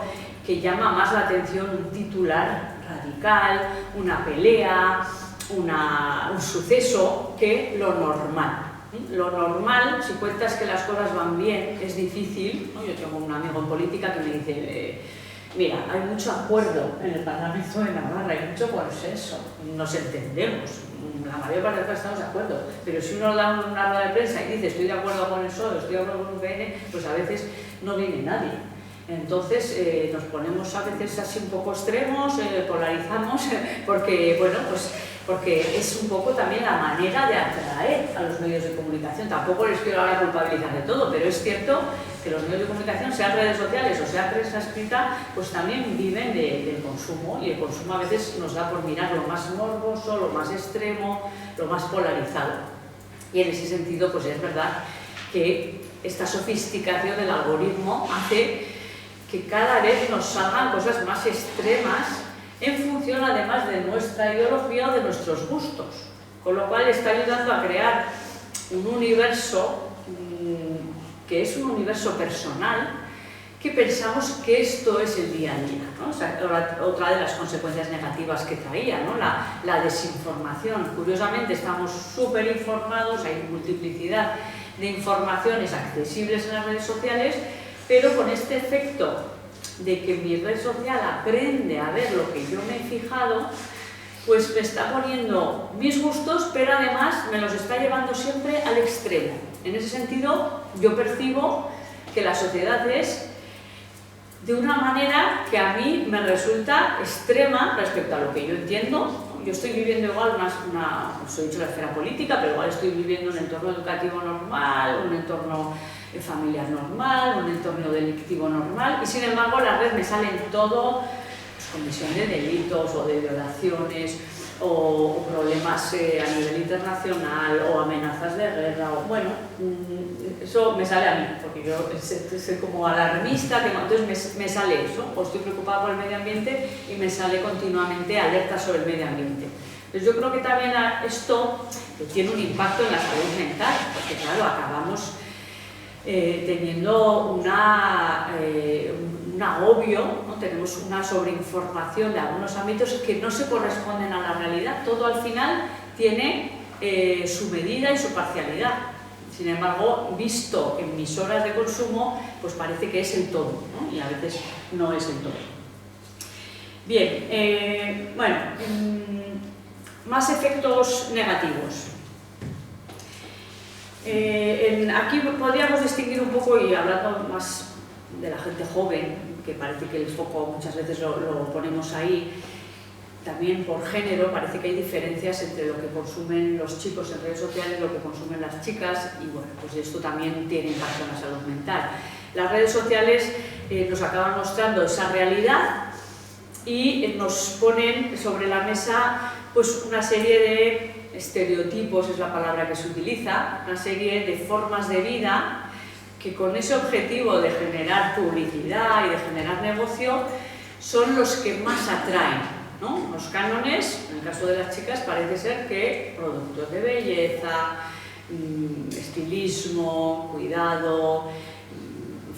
que llama más la atención un titular radical, una pelea, un suceso que lo normal. Lo normal, si cuentas que las cosas van bien, es difícil, ¿no? Yo tengo un amigo en política que me dice, mira, hay mucho acuerdo en el Parlamento de Navarra, hay mucho consenso, nos entendemos, la mayor parte de las estamos de acuerdo, pero si uno da una rueda de prensa y dice estoy de acuerdo con el PSOE, estoy de acuerdo con el UPN, pues a veces no viene nadie. Entonces nos ponemos a veces así un poco extremos, polarizamos, porque, bueno, pues porque es un poco también la manera de atraer a los medios de comunicación. Tampoco les quiero ahora culpabilizar de todo, pero es cierto que los medios de comunicación, sean redes sociales o sea prensa escrita, pues también viven del consumo, y el consumo a veces nos da por mirar lo más morboso, lo más extremo, lo más polarizado. Y en ese sentido, pues es verdad que esta sofisticación del algoritmo hace que cada vez nos salgan cosas más extremas en función además de nuestra ideología o de nuestros gustos, con lo cual está ayudando a crear un universo que es un universo personal, que pensamos que esto es el día a día, ¿no? O sea, otra de las consecuencias negativas que traía, ¿no? La desinformación. Curiosamente estamos súper informados, hay multiplicidad de informaciones accesibles en las redes sociales, pero con este efecto de que mi red social aprende a ver lo que yo me he fijado, pues me está poniendo mis gustos, pero además me los está llevando siempre al extremo. En ese sentido, yo percibo que la sociedad es de una manera que a mí me resulta extrema respecto a lo que yo entiendo. Yo estoy viviendo igual os he dicho la esfera política, pero igual estoy viviendo un entorno educativo normal, un entorno familiar normal, un entorno delictivo normal, y sin embargo la red me sale en todo, pues, comisión de delitos o de violaciones o problemas a nivel internacional o amenazas de guerra, o bueno, eso me sale a mí, porque yo soy como alarmista, entonces me sale eso, o estoy preocupada por el medio ambiente y me sale continuamente alerta sobre el medio ambiente. Entonces yo creo que también esto tiene un impacto en la salud mental, porque claro, acabamos teniendo un agobio, ¿no? Tenemos una sobreinformación de algunos ámbitos que no se corresponden a la realidad. Todo al final tiene su medida y su parcialidad. Sin embargo, visto en mis horas de consumo, pues parece que es el todo, ¿no? Y a veces no es el todo. Bien, bueno, más efectos negativos. Aquí podríamos distinguir un poco, y hablando más de la gente joven, que parece que el foco muchas veces lo ponemos ahí, también por género parece que hay diferencias entre lo que consumen los chicos en redes sociales y lo que consumen las chicas, y bueno, pues esto también tiene impacto en la salud mental. Las redes sociales nos acaban mostrando esa realidad y nos ponen sobre la mesa pues una serie de estereotipos, es la palabra que se utiliza, una serie de formas de vida que con ese objetivo de generar publicidad y de generar negocio son los que más atraen, ¿no? Los cánones, en el caso de las chicas, parece ser que productos de belleza, estilismo, cuidado,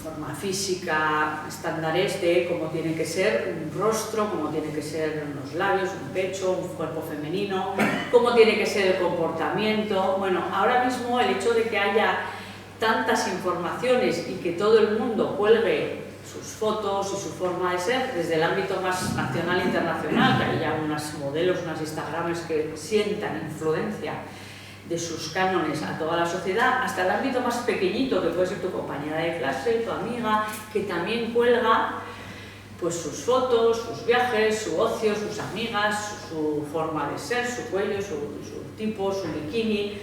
forma física, estándares de cómo tiene que ser un rostro, cómo tiene que ser unos labios, un pecho, un cuerpo femenino, cómo tiene que ser el comportamiento. Bueno, ahora mismo el hecho de que haya tantas informaciones y que todo el mundo cuelgue sus fotos y su forma de ser, desde el ámbito más nacional e internacional, que haya unos modelos, unas Instagrames que sientan influencia de sus cánones a toda la sociedad, hasta el ámbito más pequeñito, que puede ser tu compañera de clase, tu amiga, que también cuelga pues sus fotos, sus viajes, su ocio, sus amigas, su forma de ser, su cuello, su tipo, su bikini.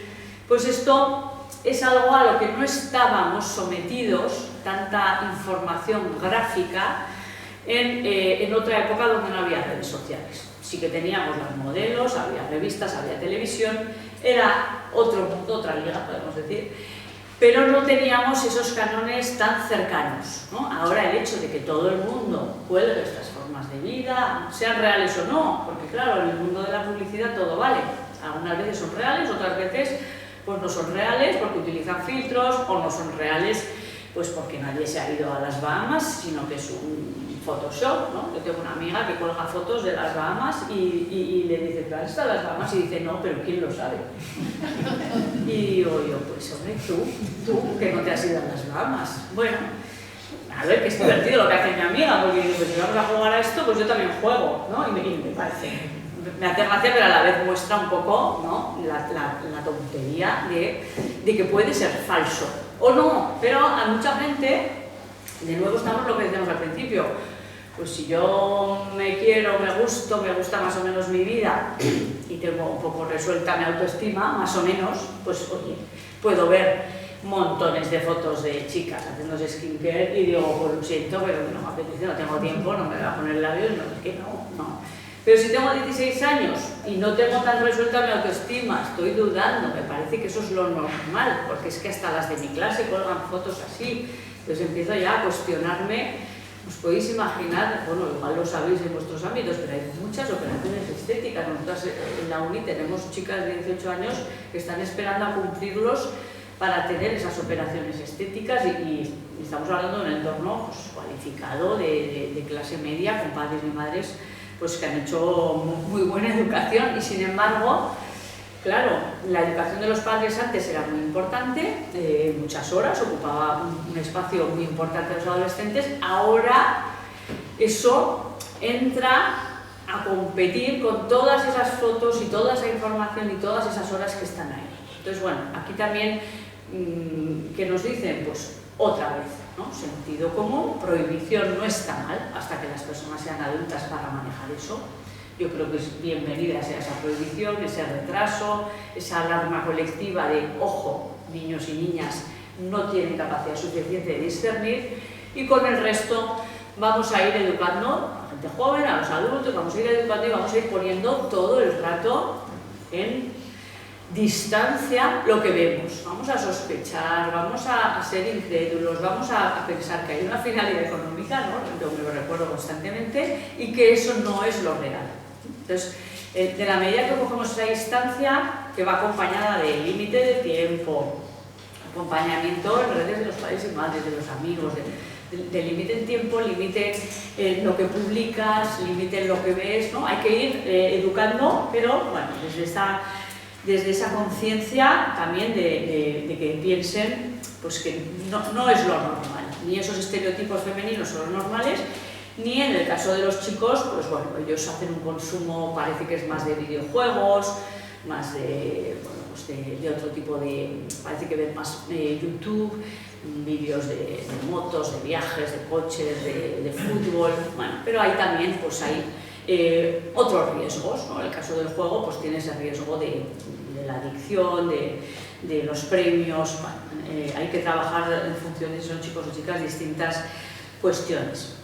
Pues esto es algo a lo que no estábamos sometidos, tanta información gráfica, en otra época donde no había redes sociales. Sí que teníamos las modelos, había revistas, había televisión, era otro mundo, otra liga, podemos decir, pero no teníamos esos cánones tan cercanos, ¿no? Ahora el hecho de que todo el mundo cuelgue estas formas de vida, sean reales o no, porque claro, en el mundo de la publicidad todo vale, algunas veces son reales, otras veces pues no son reales porque utilizan filtros, o no son reales pues porque nadie se ha ido a las Bahamas, sino que es un Photoshop, ¿no? Yo tengo una amiga que cuelga fotos de las Bahamas y le dice, ¿pero has estado en las Bahamas? Y dice, no, pero ¿quién lo sabe? Y digo yo, pues hombre, tú que no te has ido a las Bahamas. Bueno, a ver, que es divertido lo que hace mi amiga, porque pues, si vamos a jugar a esto, pues yo también juego, ¿no? Y me parece, me hace gracia, pero a la vez muestra un poco, ¿no? la tontería de que puede ser falso, o no, pero a mucha gente, de nuevo estamos lo que decíamos al principio, pues si yo me quiero, me gusta más o menos mi vida y tengo un poco resuelta mi autoestima, más o menos, pues oye, puedo ver montones de fotos de chicas haciéndose skincare y digo, pues lo siento, pero no me apetece, no tengo tiempo, no me voy a poner labios, no, es que no. Pero si tengo 16 años y no tengo tan resuelta mi autoestima, estoy dudando, me parece que eso es lo normal, porque es que hasta las de mi clase colgan fotos así, entonces empiezo ya a cuestionarme. Os podéis imaginar, bueno, igual lo sabéis en vuestros ámbitos, pero hay muchas operaciones estéticas. Nosotras en la uni tenemos chicas de 18 años que están esperando a cumplirlos para tener esas operaciones estéticas y estamos hablando de un entorno pues, cualificado de clase media, con padres y madres pues, que han hecho muy buena educación y sin embargo, claro, la educación de los padres antes era muy importante, muchas horas, ocupaba un espacio muy importante de los adolescentes, ahora eso entra a competir con todas esas fotos y toda esa información y todas esas horas que están ahí. Entonces, bueno, aquí también, ¿qué nos dicen? Pues otra vez, ¿no? Sentido común, prohibición no está mal hasta que las personas sean adultas para manejar eso. Yo creo que es bienvenida sea esa prohibición, ese retraso, esa alarma colectiva de, ojo, niños y niñas no tienen capacidad suficiente de discernir, y con el resto vamos a ir educando a la gente joven, a los adultos, vamos a ir educando y vamos a ir poniendo todo el rato en distancia lo que vemos. Vamos a sospechar, vamos a ser incrédulos, vamos a pensar que hay una finalidad económica, ¿no? Yo me lo recuerdo constantemente, y que eso no es lo real. Entonces, de la medida que cogemos esa distancia, que va acompañada de límite de tiempo, acompañamiento en redes de los padres y madres, de los amigos, de límite en tiempo, límite en lo que publicas, límite en lo que ves, ¿no? Hay que ir educando, pero bueno, desde esa conciencia también de que piensen pues que no es lo normal, ni esos estereotipos femeninos son los normales, ni en el caso de los chicos, pues bueno, ellos hacen un consumo, parece que es más de videojuegos, más de, bueno, pues de otro tipo de, parece que ven más YouTube, vídeos de motos, de viajes, de coches, de fútbol, bueno, pero hay también, pues hay otros riesgos, ¿no? En el caso del juego, pues tiene ese riesgo de la adicción, de los premios, bueno, hay que trabajar en función de si son chicos o chicas distintas cuestiones.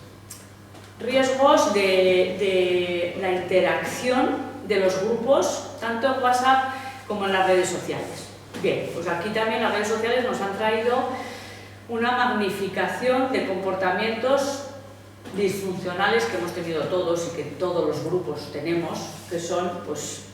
Riesgos de la interacción de los grupos, tanto en WhatsApp como en las redes sociales. Bien, pues aquí también las redes sociales nos han traído una magnificación de comportamientos disfuncionales que hemos tenido todos y que todos los grupos tenemos, que son pues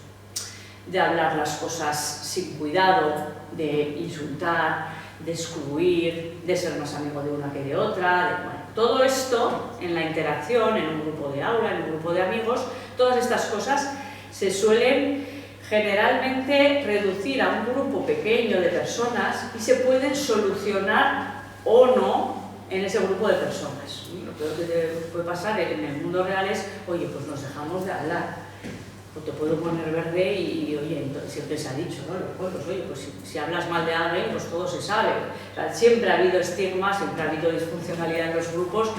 de hablar las cosas sin cuidado, de insultar, de excluir, de ser más amigo de una que de otra, bueno, todo esto en la interacción, en un grupo de aula, en un grupo de amigos, todas estas cosas se suelen generalmente reducir a un grupo pequeño de personas y se pueden solucionar o no en ese grupo de personas. Lo peor que te puede pasar en el mundo real es, oye, pues nos dejamos de hablar, o te puedo poner verde y oye, entonces, siempre se ha dicho, ¿no? Los juegos, oye, pues si hablas mal de alguien, pues todo se sabe. O sea, siempre ha habido estigma, siempre ha habido disfuncionalidad en los grupos,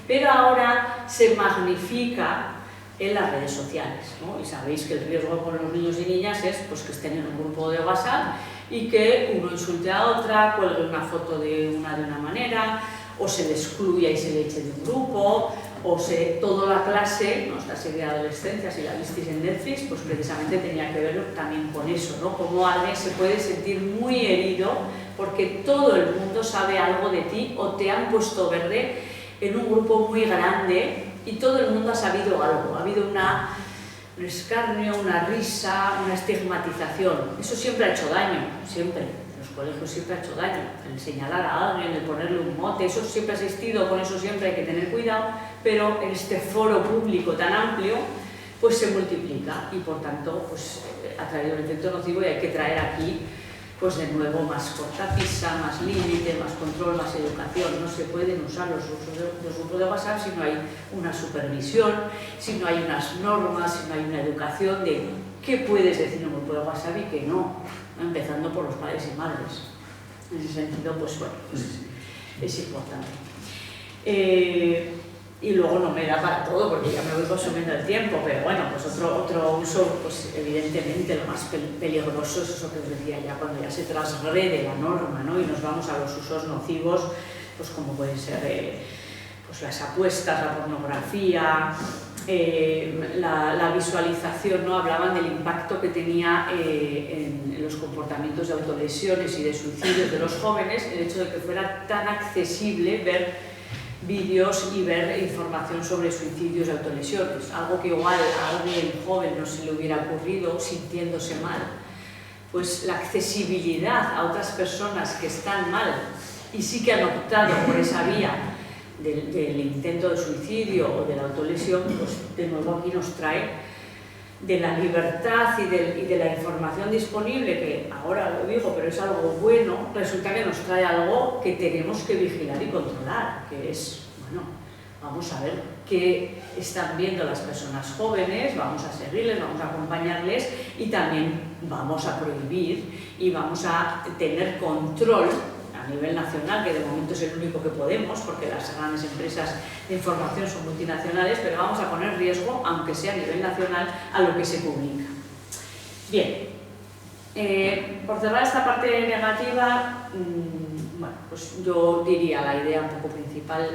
pero ahora se magnifica en las redes sociales, ¿no? Y sabéis que el riesgo con los niños y niñas es pues, que estén en un grupo de WhatsApp y que uno insulte a otra, cuelgue una foto de una manera, o se le excluya y se le eche de un grupo, o toda la clase, ¿no? Esta serie de adolescencia, si la visteis en Netflix, pues precisamente tenía que ver también con eso, ¿no? Cómo alguien se puede sentir muy herido porque todo el mundo sabe algo de ti o te han puesto verde en un grupo muy grande y todo el mundo ha sabido algo, ha habido un escarnio, una risa, una estigmatización. Eso siempre ha hecho daño, siempre. En los colegios siempre ha hecho daño. El señalar a alguien, el ponerle un mote, eso siempre ha existido, con eso siempre hay que tener cuidado, pero en este foro público tan amplio, pues se multiplica y por tanto pues, ha traído el efecto nocivo y hay que traer aquí pues de nuevo más cortapisa, más límite, más control, más educación. No se pueden usar los grupos de WhatsApp si no hay una supervisión, si no hay unas normas, si no hay una educación de qué puedes decir en un grupo de WhatsApp y qué no, empezando por los padres y madres. En ese sentido, pues bueno, pues es importante. Y luego no me da para todo porque ya me voy consumiendo el tiempo, pero bueno, pues otro uso, pues evidentemente lo más peligroso es eso que os decía ya, cuando ya se transgrede la norma, ¿no? Y nos vamos a los usos nocivos, pues como pueden ser pues las apuestas, la pornografía, la visualización, ¿no? Hablaban del impacto que tenía en los comportamientos de autolesiones y de suicidios de los jóvenes, el hecho de que fuera tan accesible ver vídeos y ver información sobre suicidios y autolesiones, algo que igual a alguien joven no se le hubiera ocurrido sintiéndose mal. Pues la accesibilidad a otras personas que están mal y sí que han optado por esa vía del intento de suicidio o de la autolesión, pues de nuevo aquí nos trae de la libertad y de la información disponible, que ahora lo digo, pero es algo bueno, resulta que nos trae algo que tenemos que vigilar y controlar, que es, bueno, vamos a ver qué están viendo las personas jóvenes, vamos a seguirles, vamos a acompañarles y también vamos a prohibir y vamos a tener control a nivel nacional, que de momento es el único que podemos, porque las grandes empresas de información son multinacionales, pero vamos a poner riesgo, aunque sea a nivel nacional, a lo que se publica. Bien, por cerrar esta parte negativa, bueno, pues yo diría la idea un poco principal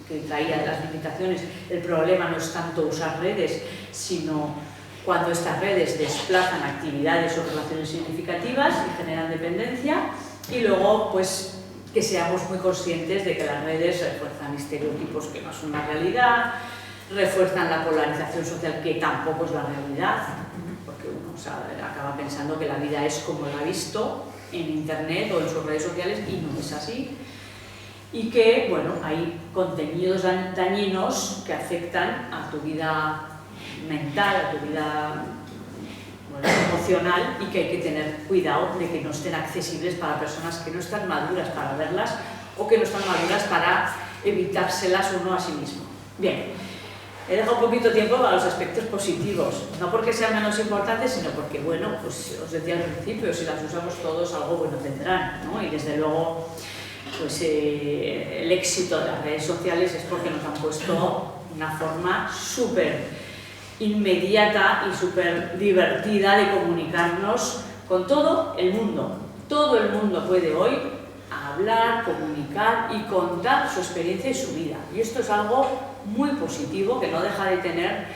que traía de las limitaciones. El problema no es tanto usar redes, sino cuando estas redes desplazan actividades o relaciones significativas y generan dependencia, y luego pues que seamos muy conscientes de que las redes refuerzan estereotipos que no son la realidad, refuerzan la polarización social que tampoco es la realidad, porque uno acaba pensando que la vida es como la ha visto en internet o en sus redes sociales y no es así, y que bueno, hay contenidos dañinos que afectan a tu vida mental, a tu vida emocional, y que hay que tener cuidado de que no estén accesibles para personas que no están maduras para verlas o que no están maduras para evitárselas uno a sí mismo. Bien, he dejado un poquito de tiempo para los aspectos positivos, no porque sean menos importantes, sino porque, bueno, pues os decía al principio, si las usamos todos algo bueno tendrán, ¿no? Y desde luego, pues el éxito de las redes sociales es porque nos han puesto una forma súper inmediata y súper divertida de comunicarnos con todo el mundo. Todo el mundo puede hoy hablar, comunicar y contar su experiencia y su vida. Y esto es algo muy positivo que no deja de tener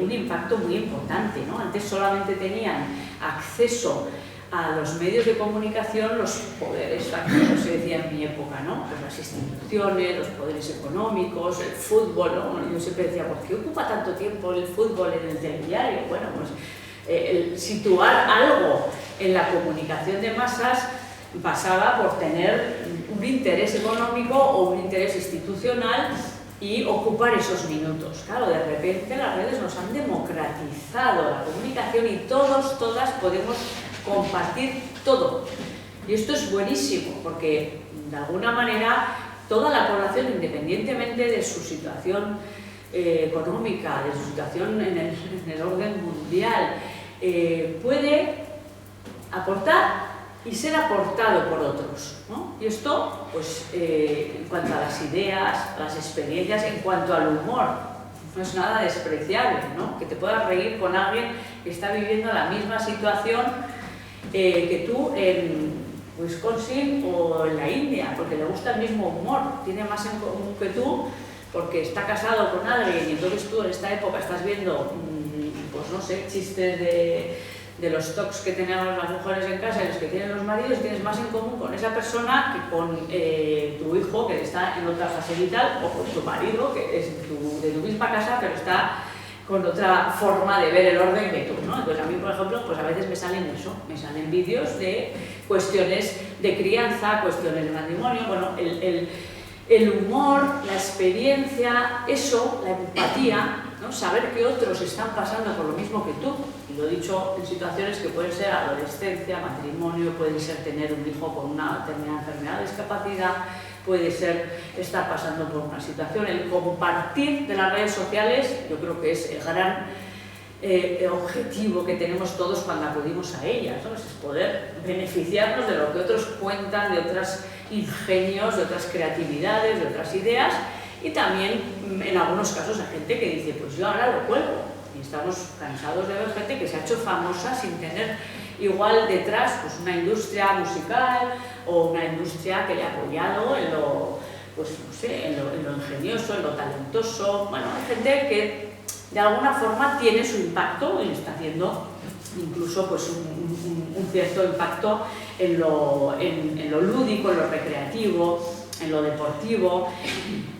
un impacto muy importante, ¿no? Antes solamente tenían acceso a los medios de comunicación los poderes fácticos, se decía en mi época, ¿no? Pues las instituciones, los poderes económicos, el fútbol, ¿no? Yo siempre decía, ¿por qué ocupa tanto tiempo el fútbol en el telediario? Bueno, pues el situar algo en la comunicación de masas pasaba por tener un interés económico o un interés institucional y ocupar esos minutos. Claro, de repente las redes nos han democratizado la comunicación y todas podemos compartir todo. Y esto es buenísimo porque, de alguna manera, toda la población, independientemente de su situación económica, de su situación en el orden mundial, puede aportar y ser aportado por otros, ¿no? Y esto, pues, en cuanto a las ideas, las experiencias, en cuanto al humor, no es nada despreciable, ¿no? Que te puedas reír con alguien que está viviendo la misma situación que tú en Wisconsin o en la India, porque le gusta el mismo humor, tiene más en común que tú, porque está casado con alguien y entonces tú en esta época estás viendo, pues no sé, chistes de los tocs que tenemos las mujeres en casa y los que tienen los maridos, tienes más en común con esa persona que con tu hijo que está en otra fase vital, o con tu marido que es de tu misma casa pero está con otra forma de ver el orden que tú, ¿no? Entonces a mí, por ejemplo, pues a veces me salen vídeos de cuestiones de crianza, cuestiones de matrimonio, bueno, el humor, la experiencia, eso, la empatía, ¿no? Saber que otros están pasando por lo mismo que tú, y lo he dicho en situaciones que pueden ser adolescencia, matrimonio, puede ser tener un hijo con una determinada enfermedad, discapacidad, puede ser estar pasando por una situación. El compartir de las redes sociales yo creo que es el gran objetivo que tenemos todos cuando acudimos a ellas, ¿no? Es poder beneficiarnos de lo que otros cuentan, de otros ingenios, de otras creatividades, de otras ideas, y también en algunos casos hay gente que dice, pues yo ahora lo cuelgo, y estamos cansados de ver gente que se ha hecho famosa sin tener igual detrás pues una industria musical o una industria que le ha apoyado en lo, pues, no sé, en lo ingenioso, en lo talentoso. Bueno, hay gente que de alguna forma tiene su impacto y está haciendo incluso pues, un cierto impacto en lo lúdico, en lo recreativo, en lo deportivo.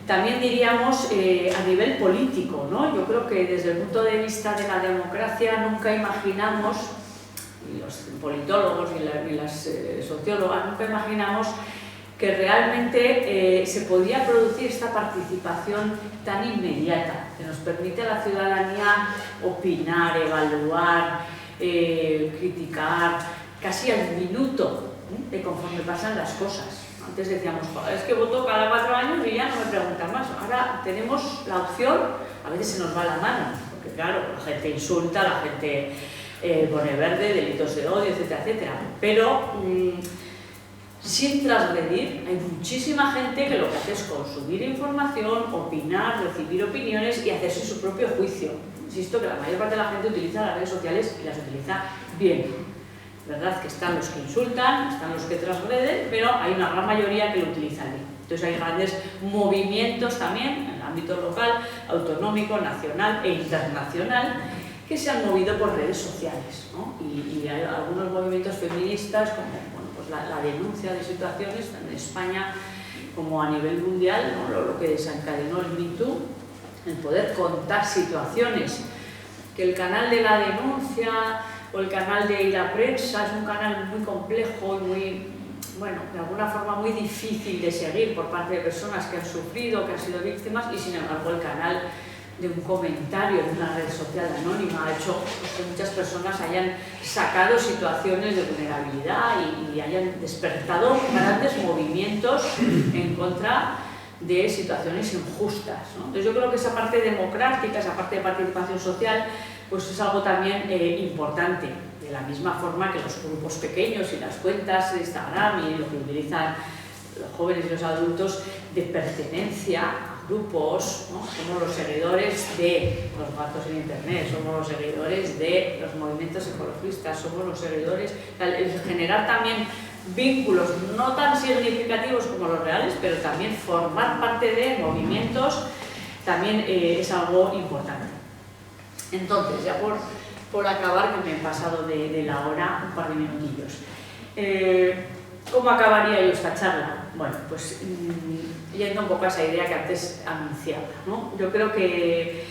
También diríamos a nivel político, ¿no? Yo creo que desde el punto de vista de la democracia nunca imaginamos, y los politólogos y las sociólogas nunca imaginamos que realmente se podía producir esta participación tan inmediata, que nos permite a la ciudadanía opinar, evaluar, criticar, casi al minuto de conforme pasan las cosas. Antes decíamos, es que voto cada 4 años y ya no me preguntan más. Ahora tenemos la opción, a veces se nos va la mano, porque claro, la gente insulta, la gente pone verde, delitos de odio, etcétera, etcétera. Pero sin transgredir, hay muchísima gente que lo que hace es consumir información, opinar, recibir opiniones y hacerse su propio juicio. Insisto que la mayor parte de la gente utiliza las redes sociales y las utiliza bien. ¿Verdad? Que están los que insultan, están los que transgreden, pero hay una gran mayoría que lo utilizan bien. Entonces hay grandes movimientos también en el ámbito local, autonómico, nacional e internacional que se han movido por redes sociales, ¿no? Y hay algunos movimientos feministas como bueno, pues la denuncia de situaciones tanto en España como a nivel mundial, ¿no? Lo que desencadenó el Me Too, el poder contar situaciones que el canal de la denuncia o el canal de la prensa es un canal muy complejo y muy, bueno, de alguna forma muy difícil de seguir por parte de personas que han sufrido, que han sido víctimas, y sin embargo el canal de un comentario de una red social anónima ha hecho que muchas personas hayan sacado situaciones de vulnerabilidad y hayan despertado grandes movimientos en contra de situaciones injustas, ¿no? Entonces yo creo que esa parte democrática, esa parte de participación social, pues es algo también importante, de la misma forma que los grupos pequeños y las cuentas de Instagram y lo que utilizan los jóvenes y los adultos de pertenencia a grupos, ¿no? Somos los seguidores de los gatos en internet, somos los seguidores de los movimientos ecologistas, somos los seguidores, el generar también vínculos no tan significativos como los reales, pero también formar parte de movimientos también es algo importante. Entonces, ya por acabar, que me he pasado de la hora un par de minutillos. ¿Cómo acabaría yo esta charla? Bueno, pues yendo un poco a esa idea que antes anunciaba, ¿no? Yo creo que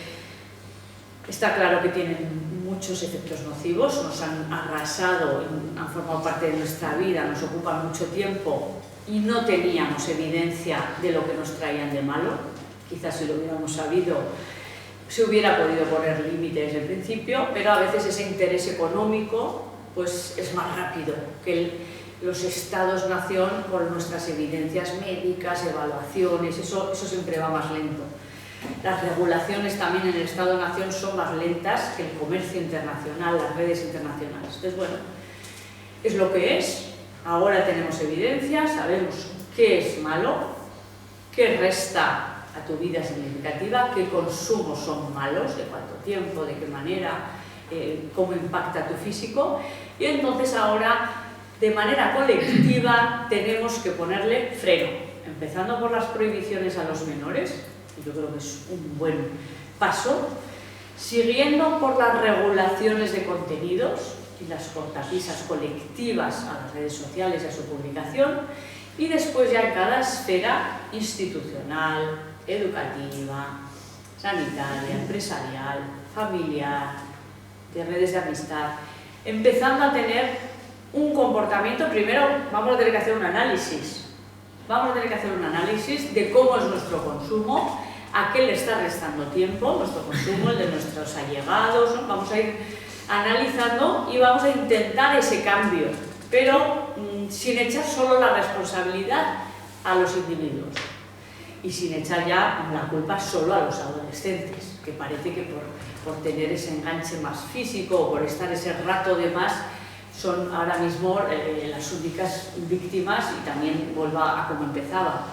está claro que tienen muchos efectos nocivos, nos han arrasado, han formado parte de nuestra vida, nos ocupan mucho tiempo y no teníamos evidencia de lo que nos traían de malo. Quizás si lo hubiéramos sabido se hubiera podido poner límites desde el principio, pero a veces ese interés económico pues es más rápido que los estados-nación con nuestras evidencias médicas, evaluaciones, eso siempre va más lento. Las regulaciones también en el Estado-Nación son más lentas que el comercio internacional, las redes internacionales. Entonces, bueno, es lo que es. Ahora tenemos evidencia, sabemos qué es malo, qué resta a tu vida significativa, qué consumos son malos, de cuánto tiempo, de qué manera, cómo impacta tu físico. Y entonces ahora, de manera colectiva, tenemos que ponerle freno, empezando por las prohibiciones a los menores. Yo creo que es un buen paso, siguiendo por las regulaciones de contenidos y las cortapisas colectivas a las redes sociales y a su publicación, y después ya en cada esfera institucional, educativa, sanitaria, empresarial, familiar, de redes de amistad, empezando a tener un comportamiento. Primero vamos a tener que hacer un análisis. Vamos a tener que hacer un análisis de cómo es nuestro consumo, a qué le está restando tiempo, nuestro consumo, el de nuestros allegados, ¿no? Vamos a ir analizando y vamos a intentar ese cambio, pero sin echar solo la responsabilidad a los individuos y sin echar ya la culpa solo a los adolescentes, que parece que por tener ese enganche más físico o por estar ese rato de más, son ahora mismo las únicas víctimas. Y también vuelvo a como empezaba,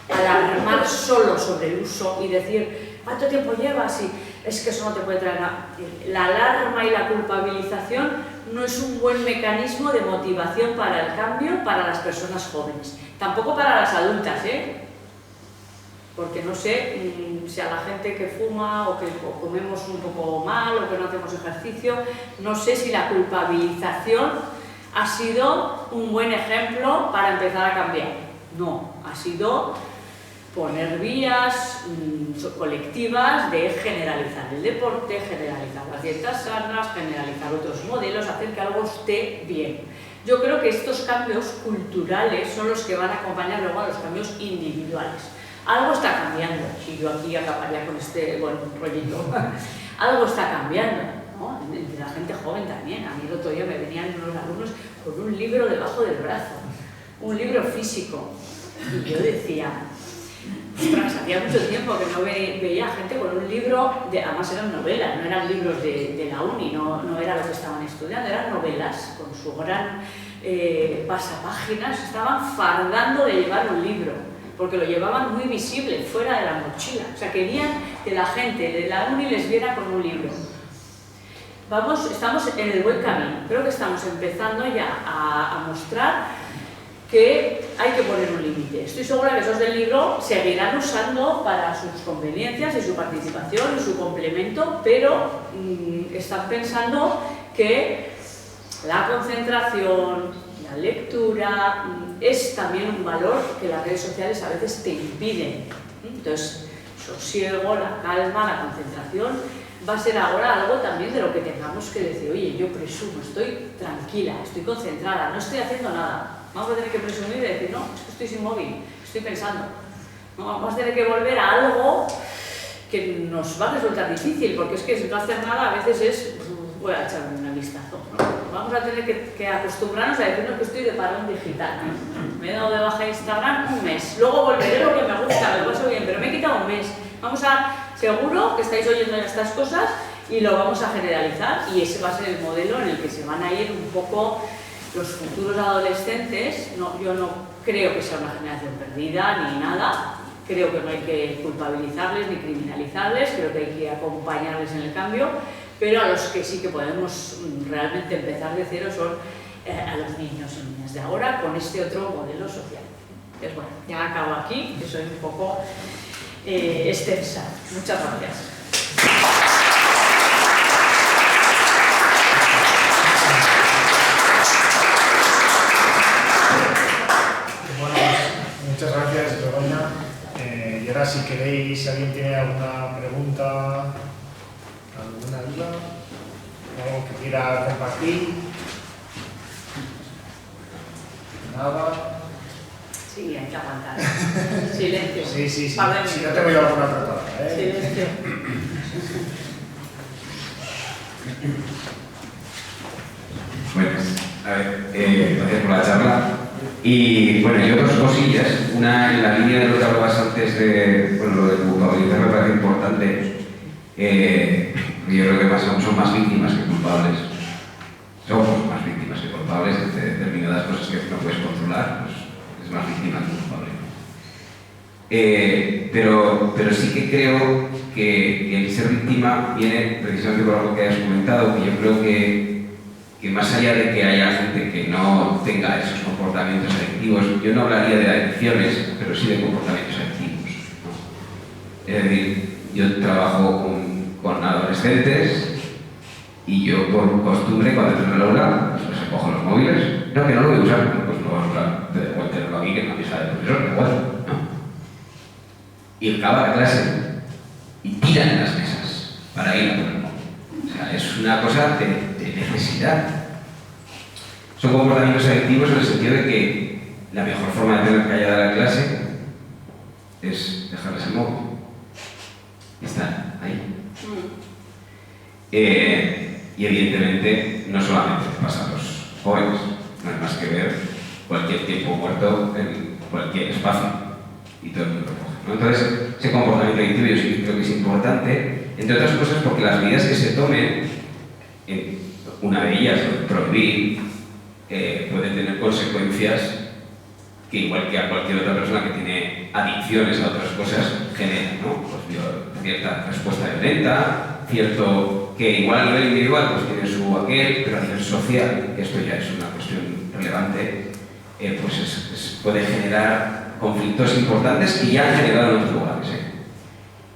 alarmar solo sobre el uso y decir ¿cuánto tiempo llevas? Y es que eso no te puede traer nada. La alarma y la culpabilización no es un buen mecanismo de motivación para el cambio para las personas jóvenes, tampoco para las adultas, porque no sé si a la gente que fuma o que comemos un poco mal o que no hacemos ejercicio, no sé si la culpabilización ha sido un buen ejemplo para empezar a cambiar. No, ha sido poner vías colectivas de generalizar el deporte, generalizar las dietas sanas, generalizar otros modelos, hacer que algo esté bien. Yo creo que estos cambios culturales son los que van a acompañar luego a los cambios individuales. Algo está cambiando, y yo aquí acabaría con este buen rollito. Algo está cambiando, ¿no? Entre la gente joven también. A mí el otro día me venían unos alumnos con un libro debajo del brazo, un libro físico. Y yo decía, ostras, hacía mucho tiempo que no veía gente con un libro, además eran novelas, no eran libros de la uni, no era lo que estaban estudiando, eran novelas con su gran pasapáginas, estaban fardando de llevar un libro, porque lo llevaban muy visible, fuera de la mochila. O sea, querían que la gente de la uni les viera con un libro. Estamos en el buen camino. Creo que estamos empezando ya a mostrar que hay que poner un límite. Estoy segura que esos del libro seguirán usando para sus conveniencias y su participación y su complemento, pero están pensando que la concentración, la lectura, es también un valor que las redes sociales a veces te impiden. Entonces, sosiego, la calma, la concentración, va a ser ahora algo también de lo que tengamos que decir, oye, yo presumo, estoy tranquila, estoy concentrada, no estoy haciendo nada. Vamos a tener que presumir y decir, no, es que estoy sin móvil, estoy pensando. No, vamos a tener que volver a algo que nos va a resultar difícil, porque es que si no hacer nada a veces es, voy a echar un vistazo. Vamos a tener que acostumbrarnos a decirnos que estoy de parón digital. Me he dado de baja Instagram un mes, luego volveré porque me gusta, me lo paso bien, pero me he quitado un mes. Seguro que estáis oyendo estas cosas y lo vamos a generalizar, y ese va a ser el modelo en el que se van a ir un poco los futuros adolescentes. Yo no creo que sea una generación perdida ni nada, creo que no hay que culpabilizarles ni criminalizarles, creo que hay que acompañarles en el cambio, pero a los que sí que podemos realmente empezar de cero son a los niños y niñas de ahora con este otro modelo social. Pues bueno, ya acabo aquí, que soy un poco extensa. Muchas gracias. Muchas gracias, Begoña. Y ahora, si queréis, si alguien tiene alguna pregunta, alguna duda, algo que quiera compartir. Nada. Sí, hay que aguantar. Silencio. Sí. Si no te voy a alguna pregunta. Silencio. Bueno, a ver, gracias por la charla. Y bueno, yo dos cosillas. Una, en la línea de lo que hablabas antes de, bueno, lo de culpabilizar me parece importante. Yo creo que son más víctimas que culpables. Somos más víctimas que culpables de determinadas cosas que no puedes controlar, pues es más víctima que culpable. Pero sí que creo que el ser víctima viene precisamente por algo que has comentado, que yo creo que más allá de que haya gente que no tenga esos comportamientos adictivos, yo no hablaría de adicciones, pero sí de comportamientos adictivos, ¿no? Es decir, yo trabajo con adolescentes y yo por costumbre cuando entro en el aula pues les cojo los móviles, no, que no lo voy a usar, pues no voy a usar, voy a tenerlo aquí que no me sale el profesor, que bueno, ¿no? Y acaba la clase y tiran las mesas para ir a por el móvil. O sea, es una cosa de necesidad. Son comportamientos adictivos en el sentido de que la mejor forma de tener callada la clase es dejarles el móvil. Están ahí. Y evidentemente no solamente pasa a los jóvenes, no hay más que ver cualquier tiempo muerto en cualquier espacio y todo el mundo lo coge, ¿no? Entonces, ese comportamiento adictivo yo sí que creo que es importante, entre otras cosas porque las medidas que se tomen, una de ellas, prohibir, puede tener consecuencias que igual que a cualquier otra persona que tiene adicciones a otras cosas genera, ¿no? Pues cierta respuesta violenta, cierto que igual a nivel individual pues tiene su aquel, pero a nivel social, que esto ya es una cuestión relevante, pues puede generar conflictos importantes que ya han generado en otros lugares, ¿eh?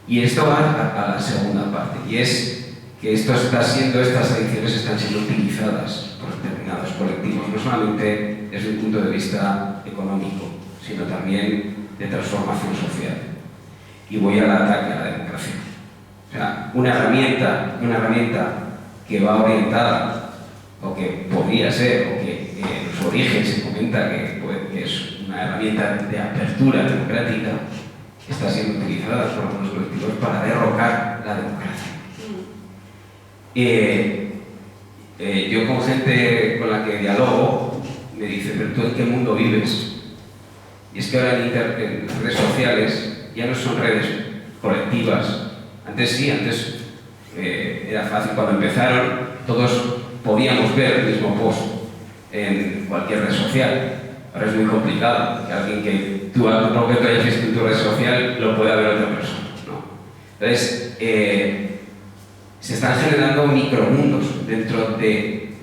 Y esto va a la segunda parte, y es que estas adicciones están siendo utilizadas por determinados colectivos, no solamente desde un punto de vista económico, sino también de transformación social. Y voy al ataque a la democracia. O sea, una herramienta que va orientada, o que podría ser, o que en su origen se comenta que es una herramienta de apertura democrática, está siendo utilizada por algunos colectivos para derrocar la democracia. Yo con gente con la que dialogo me dice, pero ¿tú en qué mundo vives? Y es que ahora en redes sociales ya no son redes colectivas. Antes sí, antes era fácil. Cuando empezaron, todos podíamos ver el mismo post en cualquier red social. Ahora es muy complicado que alguien que tú hayas visto en tu red social lo pueda ver otra persona, ¿no? Entonces, se están generando micromundos dentro de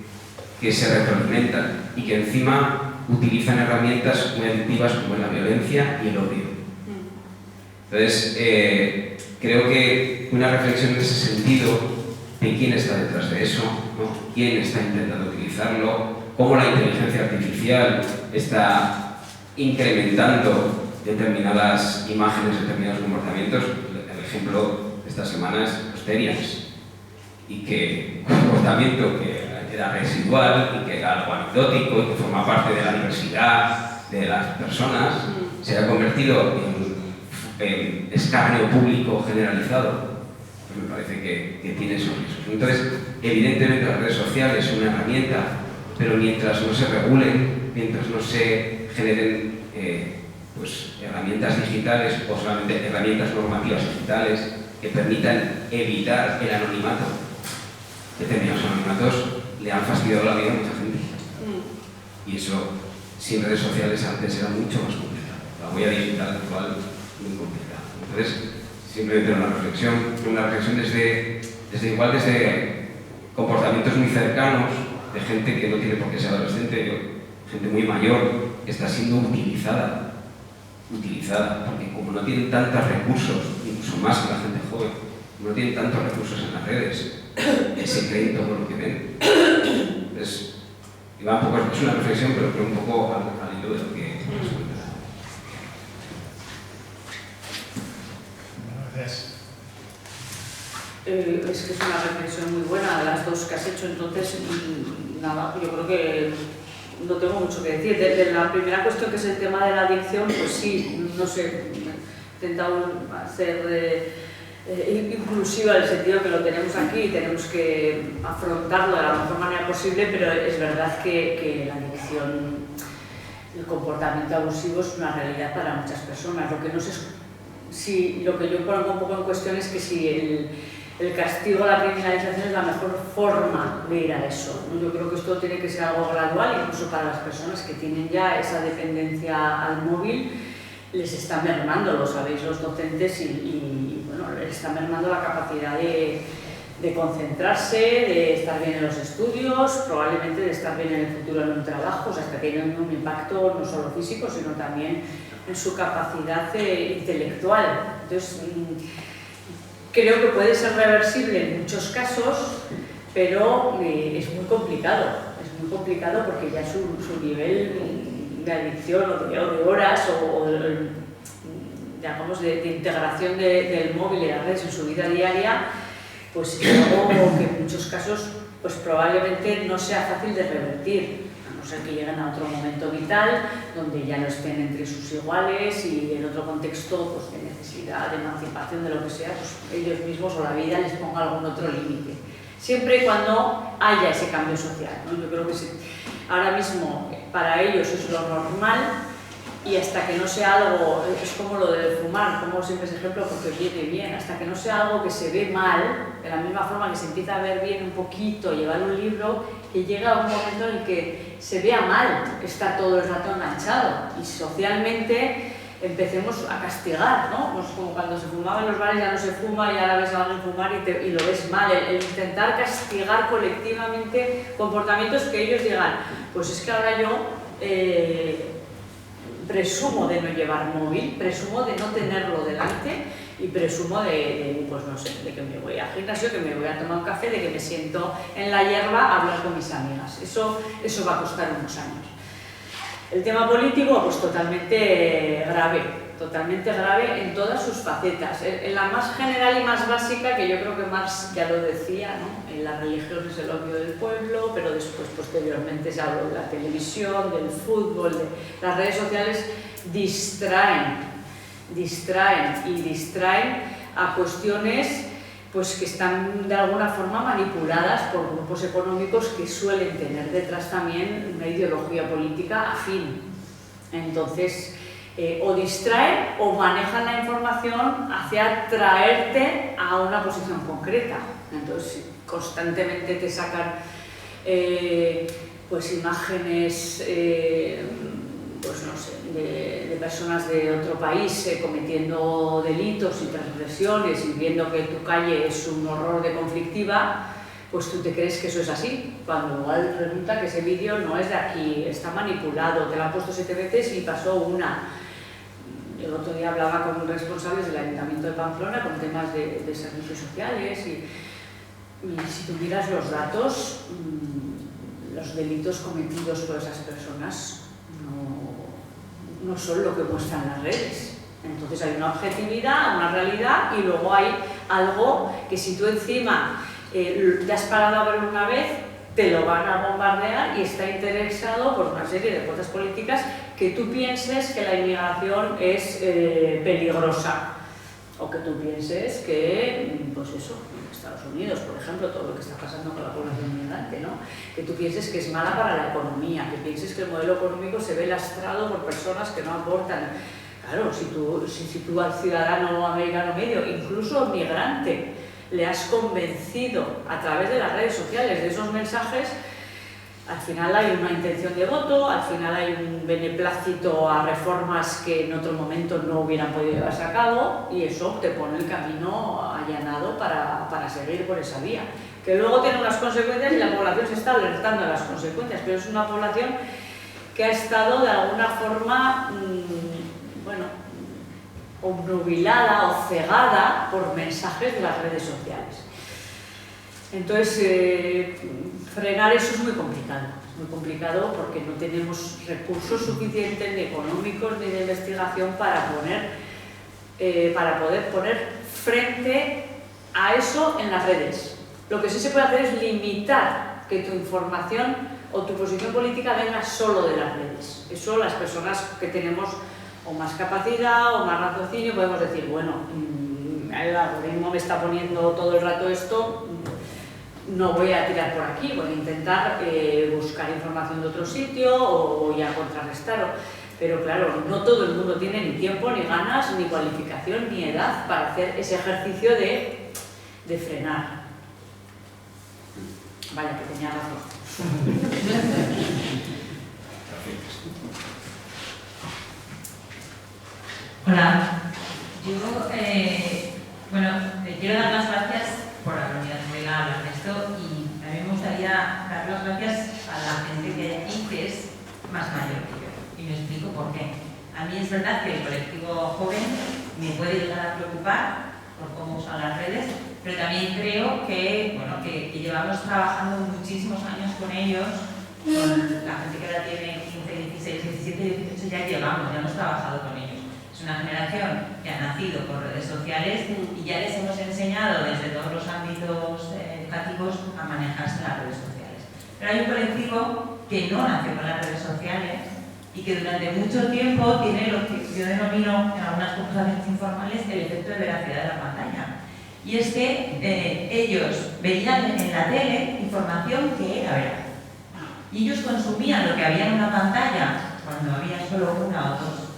que se retroalimentan y que encima utilizan herramientas muy adictivas como la violencia y el odio. Entonces, creo que una reflexión en ese sentido de quién está detrás de eso, ¿no? Quién está intentando utilizarlo, cómo la inteligencia artificial está incrementando determinadas imágenes, determinados comportamientos. El ejemplo de esta semana es los Terians, y que un comportamiento que era residual y que era algo anecdótico y que forma parte de la diversidad de las personas, se ha convertido en escarnio público generalizado. Pues me parece que tiene esos riesgos. Entonces, evidentemente las redes sociales son una herramienta, pero mientras no se regulen, mientras no se generen pues, herramientas digitales o solamente herramientas normativas digitales que permitan evitar el anonimato, determinados anonimatos le han fastidiado la vida a mucha gente. Y eso, sin redes sociales, antes era mucho más complicado. La huella digital actual muy complicada. Entonces, simplemente una reflexión desde comportamientos muy cercanos de gente que no tiene por qué ser adolescente, gente muy mayor, que está siendo utilizada, porque como no tienen tantos recursos, incluso más que la gente joven, no tienen tantos recursos en las redes, se creen todo lo que ven. Entonces, es una reflexión, pero creo un poco al hilo de lo que nos cuenta. Gracias. Es que es una reflexión muy buena de las dos que has hecho, entonces nada, yo creo que no tengo mucho que decir. De la primera cuestión, que es el tema de la adicción, pues sí, no sé, he intentado hacer inclusiva en el sentido que lo tenemos aquí y tenemos que afrontarlo de la mejor manera posible, pero es verdad que la adicción, el comportamiento abusivo es una realidad para muchas personas. Lo que no sé si lo que yo pongo un poco en cuestión es que si el castigo, la criminalización es la mejor forma de ir a eso, ¿no? Yo creo que esto tiene que ser algo gradual, incluso para las personas que tienen ya esa dependencia al móvil, les está mermando, lo sabéis los docentes, y bueno, les está mermando la capacidad de concentrarse, de estar bien en los estudios, probablemente de estar bien en el futuro en un trabajo. O sea, que tiene un impacto no solo físico, sino también en su capacidad intelectual. Entonces, creo que puede ser reversible en muchos casos, pero es muy complicado porque ya su nivel de adicción o de horas o digamos de integración del móvil y las redes en su vida diaria, pues es algo que en muchos casos pues probablemente no sea fácil de revertir, a no ser que lleguen a otro momento vital donde ya no estén entre sus iguales y en otro contexto pues, de necesidad, de emancipación, de lo que sea, pues ellos mismos o la vida les ponga algún otro límite. Siempre y cuando haya ese cambio social, ¿no? Yo creo que ahora mismo para ellos es lo normal, y hasta que no sea algo, es como lo del fumar, como siempre es ejemplo porque viene bien, hasta que no sea algo que se ve mal, de la misma forma que se empieza a ver bien un poquito, llevar un libro, que llega a un momento en el que se vea mal, está todo el rato enganchado, y socialmente empecemos a castigar, ¿no? Pues como cuando se fumaba en los bares ya no se fuma y ahora ves a alguien fumar y lo ves mal, el intentar castigar colectivamente comportamientos que ellos digan, pues es que ahora yo presumo de no llevar móvil, presumo de no tenerlo delante y presumo pues no sé, de que me voy al gimnasio, que me voy a tomar un café, de que me siento en la hierba a hablar con mis amigas. Eso va a costar unos años. El tema político, pues totalmente grave en todas sus facetas. En la más general y más básica, que yo creo que Marx ya lo decía, ¿no? En la religión es el odio del pueblo, pero después, posteriormente, se habló de la televisión, del fútbol, de las redes sociales, distraen a cuestiones pues que están de alguna forma manipuladas por grupos económicos que suelen tener detrás también una ideología política afín. Entonces, o distraen o manejan la información hacia traerte a una posición concreta. Entonces, constantemente te sacan pues imágenes pues no sé, de personas de otro país cometiendo delitos y transgresiones y viendo que tu calle es un horror de conflictiva, pues tú te crees que eso es así, cuando igual resulta que ese vídeo no es de aquí, está manipulado, te lo han puesto 7 veces y pasó una. El otro día hablaba con responsables del Ayuntamiento de Pamplona con temas de servicios sociales y si tú miras los datos, los delitos cometidos por esas personas no son lo que muestran las redes. Entonces hay una objetividad, una realidad y luego hay algo que si tú encima te has parado a verlo una vez, te lo van a bombardear y está interesado por una serie de fuerzas políticas que tú pienses que la inmigración es peligrosa o que tú pienses que, pues eso, en Estados Unidos, por ejemplo, todo lo que está pasando con la población migrante, ¿no? Que tú pienses que es mala para la economía, que pienses que el modelo económico se ve lastrado por personas que no aportan. Claro, si tú al ciudadano americano medio, incluso migrante, le has convencido a través de las redes sociales de esos mensajes, al final hay una intención de voto, al final hay un beneplácito a reformas que en otro momento no hubieran podido llevarse a cabo y eso te pone el camino allanado para seguir por esa vía. Que luego tiene unas consecuencias y la población se está alertando de las consecuencias, pero es una población que ha estado de alguna forma, bueno, obnubilada o cegada por mensajes de las redes sociales. Entonces, frenar eso es muy complicado porque no tenemos recursos suficientes ni económicos ni de investigación para poder poner frente a eso en las redes. Lo que sí se puede hacer es limitar que tu información o tu posición política venga solo de las redes. Eso las personas que tenemos o más capacidad o más raciocinio podemos decir, bueno, el algoritmo me está poniendo todo el rato esto, no voy a tirar por aquí, voy a intentar buscar información de otro sitio o voy a contrarrestarlo. Pero claro, no todo el mundo tiene ni tiempo, ni ganas, ni cualificación, ni edad para hacer ese ejercicio de frenar. Vaya, que tenía razón. Hola, yo te quiero dar las gracias por la oportunidad que me da hablar de esto y a mí me gustaría dar las gracias a la gente que hay aquí que es más mayor que yo y me explico por qué. A mí es verdad que el colectivo joven me puede llegar a preocupar por cómo usan las redes, pero también creo que, que llevamos trabajando muchísimos años con ellos, con la gente que ahora tiene 15, 16, 17, 18, ya hemos trabajado con ellos. Es una generación que ha nacido por redes sociales y ya les hemos enseñado desde todos los ámbitos educativos a manejarse en las redes sociales. Pero hay un colectivo que no nació con las redes sociales y que durante mucho tiempo tiene lo que yo denomino en algunas conversaciones informales el efecto de veracidad de la pantalla. Y es que ellos veían en la tele información que era veraz. Y ellos consumían lo que había en una pantalla cuando había solo una o dos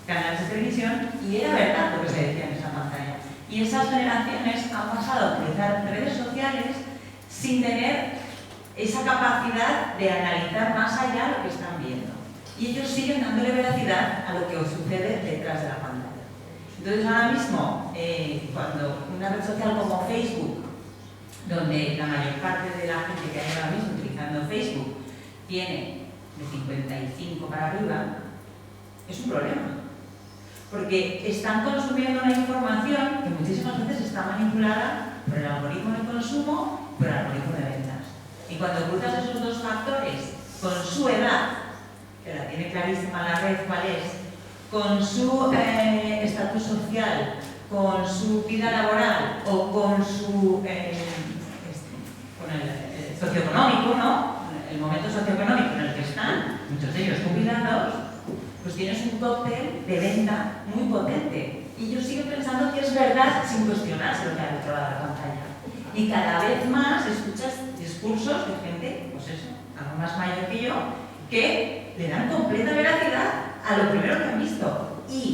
canales de televisión y era verdad lo que se decía en esa pantalla. Y esas generaciones han pasado a utilizar redes sociales sin tener esa capacidad de analizar más allá lo que están viendo. Y ellos siguen dándole veracidad a lo que sucede detrás de la pantalla. Entonces ahora mismo, cuando una red social como Facebook, donde la mayor parte de la gente que hay ahora mismo utilizando Facebook tiene de 55 para arriba, es un problema. Porque están consumiendo una información que muchísimas veces está manipulada por el algoritmo de consumo y por el algoritmo de ventas. Y cuando cruzas esos dos factores con su edad, que la tiene clarísima la red cuál es, con su estatus social, con su vida laboral o con su con el socioeconómico, ¿no? El momento socioeconómico en el que están, muchos de ellos jubilados, pues tienes un cóctel de venta muy potente. Y yo sigo pensando que es verdad sin cuestionarse lo que hay dentro de la pantalla. Y cada vez más escuchas discursos de gente, pues eso, algo más mayor que yo, que le dan completa veracidad a lo primero que han visto. Y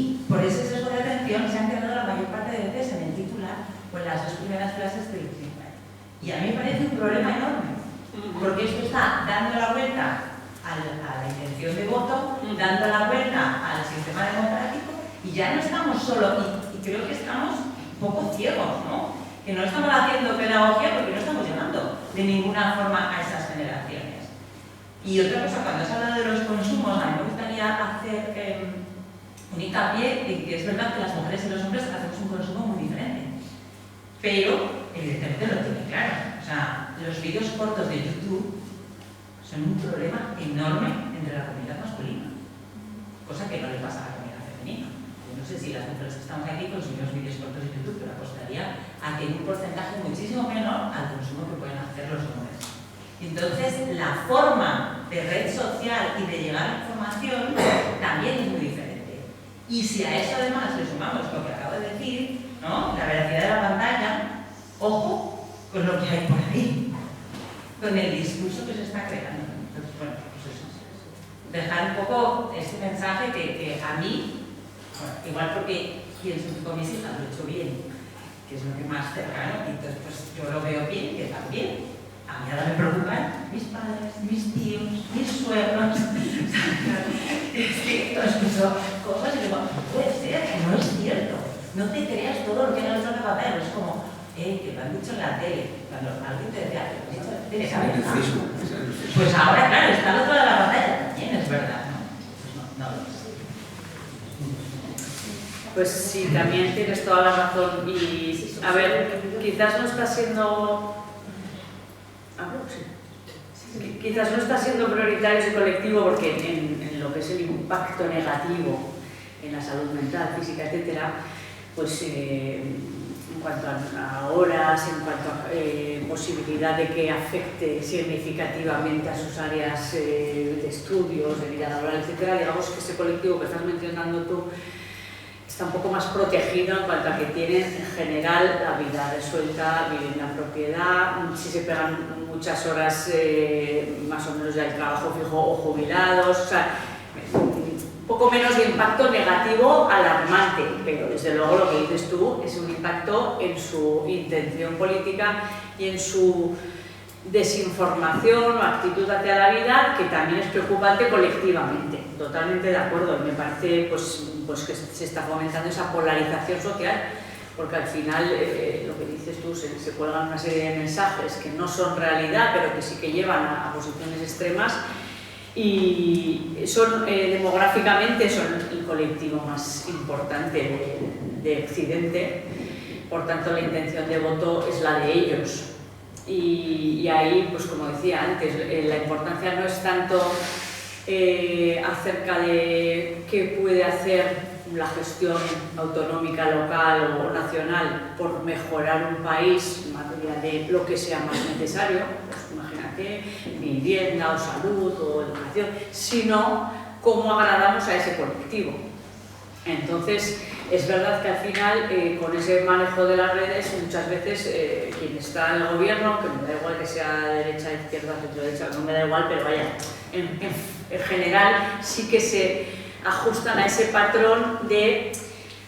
Y a mí me parece un problema enorme, porque esto está dando la vuelta a la intención de voto, dando la vuelta al sistema democrático, y ya no estamos solo, y creo que estamos un poco ciegos, ¿no? Que no estamos haciendo pedagogía porque no estamos llegando de ninguna forma a esas generaciones. Y otra cosa, cuando has hablado de los consumos, a mí me gustaría hacer un hincapié en que es verdad que las mujeres y los hombres hacemos un consumo muy diferente, pero evidentemente lo tiene claro. O sea, los vídeos cortos de YouTube son un problema enorme entre la comunidad masculina, cosa que no le pasa a la comunidad femenina. Yo no sé si las mujeres que estamos aquí consumimos vídeos cortos de YouTube, pero apostaría a que en un porcentaje muchísimo menor al consumo que pueden hacer los hombres. Entonces, la forma de red social y de llegar a la información también es muy diferente. Y si a eso además le sumamos lo que acabo de decir, ¿no? La veracidad de la pantalla, ojo con lo que hay por ahí, con el discurso que se está creando. Entonces, bueno, pues eso. Dejar un poco este mensaje que a mí, bueno, igual porque pienso que con mis hijas lo he hecho bien, que es lo que más cercano, y entonces pues yo lo veo bien, que también. A mí ahora me preocupan mis padres, mis tíos, mis suegros. Es que escucho cosas y digo, no puede ser, que no es cierto. No te creas todo lo que no es lo que va a ver. Es como, que me han dicho en la tele. Cuando alguien te decía, que me han dicho en la tele, ¿sabes? Pues ahora, claro, está al otro lado de la pantalla. También es verdad, ¿no? Pues no lo sé. Pues sí, también tienes toda la razón. Y, a ver, quizás no está siendo... Quizás no está siendo prioritario ese colectivo porque en lo que es el impacto negativo en la salud mental, física, etcétera, pues en cuanto a horas, en cuanto a posibilidad de que afecte significativamente a sus áreas de estudios, de vida laboral, etcétera, digamos que ese colectivo que estás mencionando tú está un poco más protegido en cuanto a que tienen en general la vida resuelta, viven la propiedad, si se pegan muchas horas más o menos ya el trabajo fijo o jubilados, o sea, un poco menos de impacto negativo alarmante, pero desde luego lo que dices tú es un impacto en su intención política y en su desinformación o actitud hacia la vida, que también es preocupante colectivamente. Totalmente de acuerdo, y me parece pues que se está fomentando esa polarización social, porque al final lo que dices tú, se cuelgan una serie de mensajes que no son realidad, pero que sí que llevan a posiciones extremas, y son demográficamente son el colectivo más importante de Occidente, por tanto la intención de voto es la de ellos. Y ahí, pues como decía antes, la importancia no es tanto acerca de qué puede hacer la gestión autonómica, local o nacional por mejorar un país en materia de lo que sea más necesario, pues imagínate, vivienda o salud o educación, sino cómo agradamos a ese colectivo. Entonces, es verdad que al final, con ese manejo de las redes, muchas veces quien está en el gobierno, que me da igual que sea derecha, izquierda, centro-derecha, no me da igual, pero vaya, en general sí que se ajustan a ese patrón de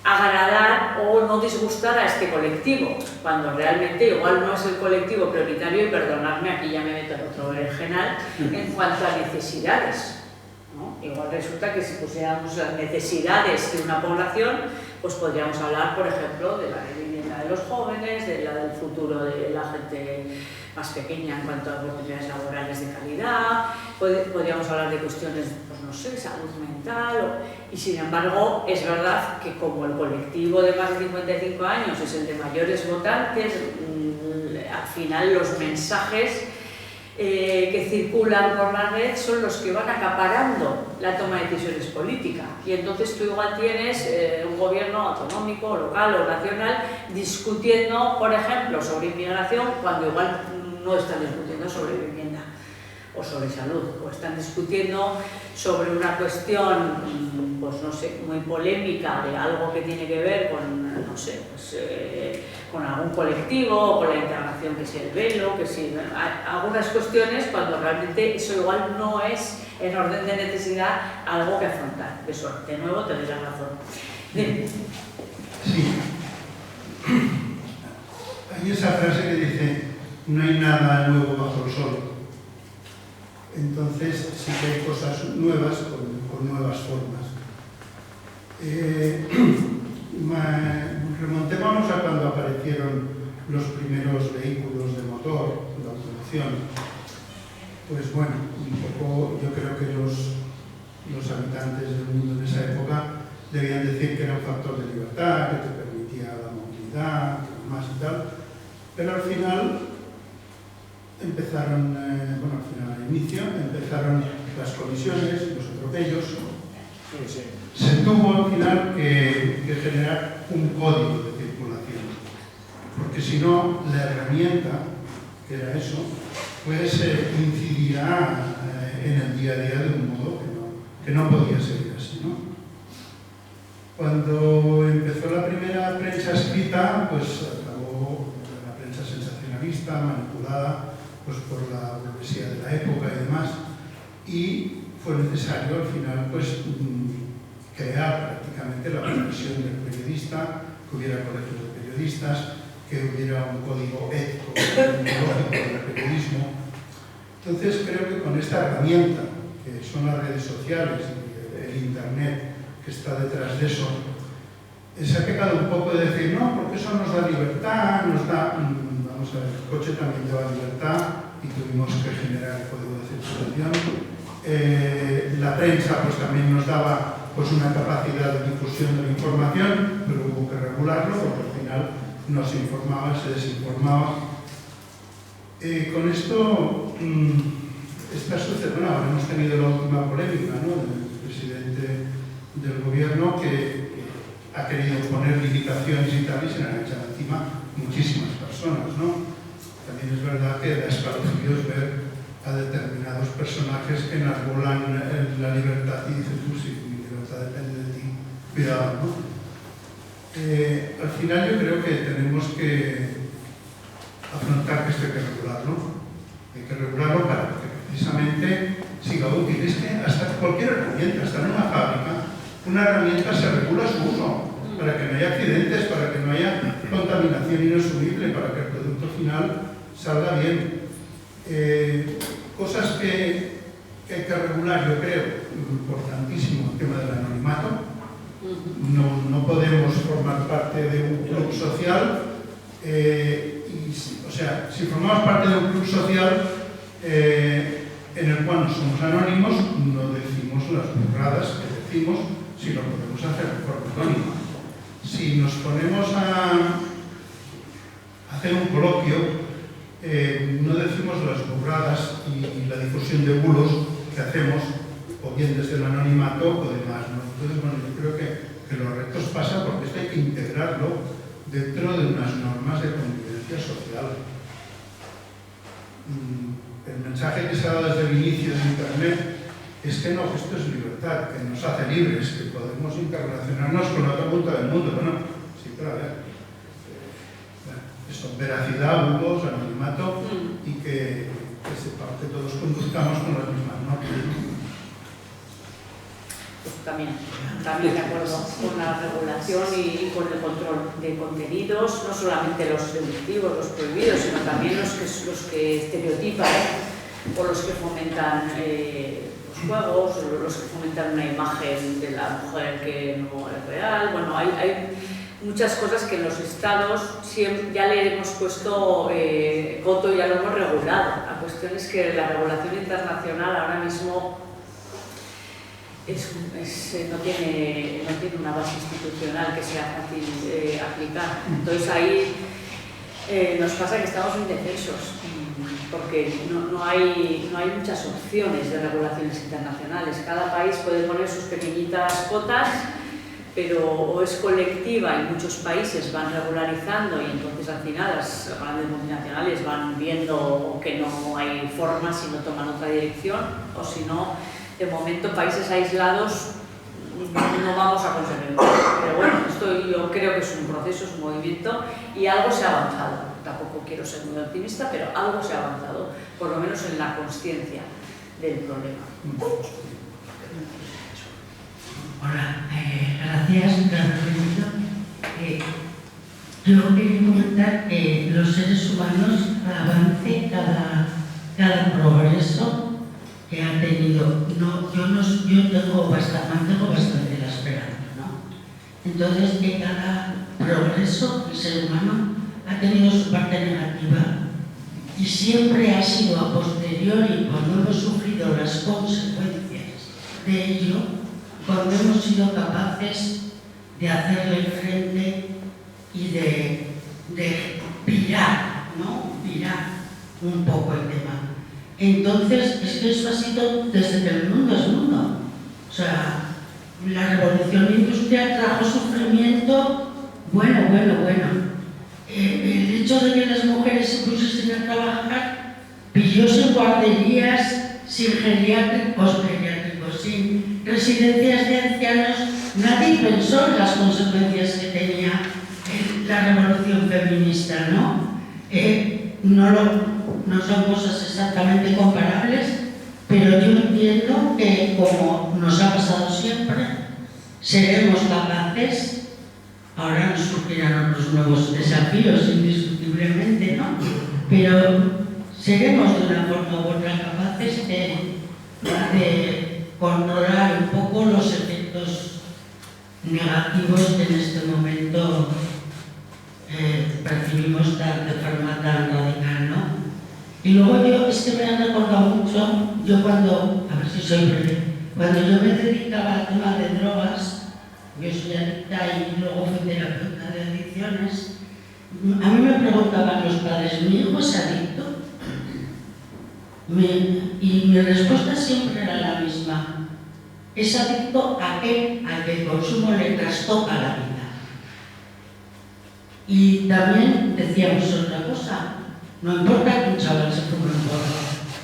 agradar o no disgustar a este colectivo, cuando realmente igual no es el colectivo prioritario, y perdonadme, aquí ya me meto en otro berenjenal, en cuanto a necesidades, ¿no? Igual resulta que si pusiéramos las necesidades de una población, pues podríamos hablar, por ejemplo, de la vivienda de los jóvenes, de la del futuro de la gente más pequeña en cuanto a oportunidades laborales de calidad, podríamos hablar de cuestiones, pues no sé, salud mental, y sin embargo es verdad que como el colectivo de más de 55 años es el de mayores votantes, al final los mensajes que circulan por la red son los que van acaparando la toma de decisiones políticas, y entonces tú igual tienes un gobierno autonómico, local o nacional discutiendo, por ejemplo, sobre inmigración, cuando igual no están discutiendo sobre vivienda o sobre salud, o están discutiendo sobre una cuestión, pues no sé, muy polémica, de algo que tiene que ver con, no sé, pues con algún colectivo, con la integración, que si el velo, que si algunas cuestiones, cuando realmente eso igual no es en orden de necesidad algo que afrontar. Eso, de nuevo, te doy la razón. Sí. Hay esa frase que dice, no hay nada nuevo bajo el sol. Entonces sí que hay cosas nuevas con nuevas formas. Remontémonos a cuando aparecieron los primeros vehículos de motor, la automoción. Pues bueno, un poco yo creo que los habitantes del mundo en esa época debían decir que era un factor de libertad, que te permitía la movilidad, más y tal, pero al final empezaron, al inicio empezaron las colisiones, los atropellos. Se tuvo al final que generar un código de circulación, porque si no, la herramienta, que era eso, pues incidirá en el día a día de un modo que no podía seguir así, ¿no? Cuando empezó la primera prensa escrita, pues acabó la prensa sensacionalista, manipulada pues, por la burguesía de la época y demás, y fue necesario al final pues, crear prácticamente la profesión del periodista, que hubiera colegios de periodistas, que hubiera un código ético, tecnológico del periodismo. Entonces creo que con esta herramienta, que son las redes sociales y el internet que está detrás de eso, se ha pecado un poco de decir, no, porque eso nos da libertad, nos da... Vamos a ver, el coche también daba libertad y tuvimos que generar el código de circulación. La prensa pues también nos daba pues una capacidad de difusión de la información, pero hubo que regularlo porque al final no se informaba, se desinformaba. Con esto está sucediendo, ahora hemos tenido la última polémica, ¿no?, del presidente del gobierno que ha querido poner limitaciones y tal y se le han echado encima muchísimas personas, ¿no? También es verdad que da escalofríos ver a determinados personajes que enarbolan la libertad y dicen, pues sí, mi libertad depende de ti, cuidado, ¿no? Al final yo creo que tenemos que afrontar que esto hay que regularlo. Hay que regularlo para que precisamente siga útil. Es que hasta cualquier herramienta, hasta en una fábrica, una herramienta se regula su uso, para que no haya accidentes, para que no haya contaminación inasumible, para que el producto final salga bien. Cosas que hay que regular, yo creo, importantísimo, el tema del anonimato. No podemos formar parte de un club social, o sea, si formamos parte de un club social en el cual no somos anónimos, no decimos las burradas que decimos, si lo podemos hacer de forma anónima. Si nos ponemos a hacer un coloquio, no decimos las burradas y la difusión de bulos que hacemos, o bien desde el anonimato o demás, ¿no? Entonces, bueno, yo creo que los retos pasan porque esto hay que integrarlo dentro de unas normas de convivencia social. El mensaje que se ha dado desde el inicio de Internet es que no, que esto es libertad, que nos hace libres, que podemos interrelacionarnos con la otra punta del mundo. Bueno, sí, pero a ver, eso, veracidad, bulos, anonimato y que sepamos que todos conduzcamos con las mismas normas. Pues también de acuerdo con la regulación y con el control de contenidos, no solamente los delictivos, los prohibidos, sino también los que estereotipan o los que fomentan los juegos, o los que fomentan una imagen de la mujer que no es real. Bueno, hay muchas cosas que en los estados ya le hemos puesto coto, ya lo hemos regulado. La cuestión es que la regulación internacional ahora mismo no tiene una base institucional que sea fácil aplicar. Entonces ahí nos pasa que estamos indefensos, porque no hay muchas opciones de regulaciones internacionales. Cada país puede poner sus pequeñitas cotas, pero o es colectiva y muchos países van regularizando y entonces al final las grandes multinacionales van viendo que no hay forma si no toman otra dirección, o si no, de momento países aislados no vamos a conseguirlo. Pero bueno, esto yo creo que es un proceso, es un movimiento y algo se ha avanzado. Tampoco quiero ser muy optimista, pero algo se ha avanzado, por lo menos en la consciencia del problema. Hola, gracias. Yo quería comentar que los seres humanos avance, cada progreso que ha tenido. Yo mantengo bastante la esperanza, ¿no? Entonces, que cada progreso el ser humano ha tenido su parte negativa y siempre ha sido a posteriori, cuando hemos sufrido las consecuencias de ello, cuando hemos sido capaces de hacerle frente y de pirar, ¿no? Pirar un poco el tema. Entonces, es que eso ha sido desde que el mundo es mundo. O sea, la revolución industrial trajo sufrimiento, bueno. El hecho de que las mujeres se pusiesen a trabajar, pillóse en guarderías sin geriátricos, sin residencias de ancianos, nadie pensó en las consecuencias que tenía la revolución feminista, ¿no? No son cosas exactamente comparables, pero yo entiendo que, como nos ha pasado siempre, seremos capaces. Ahora nos surgirán otros nuevos desafíos, indiscutiblemente, ¿no? Pero seremos de una forma u otra capaces de controlar un poco los efectos negativos que en este momento percibimos de forma tan radical, ¿no? Y luego es que me han recordado mucho, yo cuando, a ver si soy breve, cuando yo me dedicaba al tema de drogas, yo soy adicta y luego fui terapeuta de adicciones, a mí me preguntaban los padres, ¿mi hijo es adicto? Y mi respuesta siempre era la misma. Es adicto a que el consumo le trastoca la vida. Y también decíamos otra cosa, no importa que un chaval se fume un porro,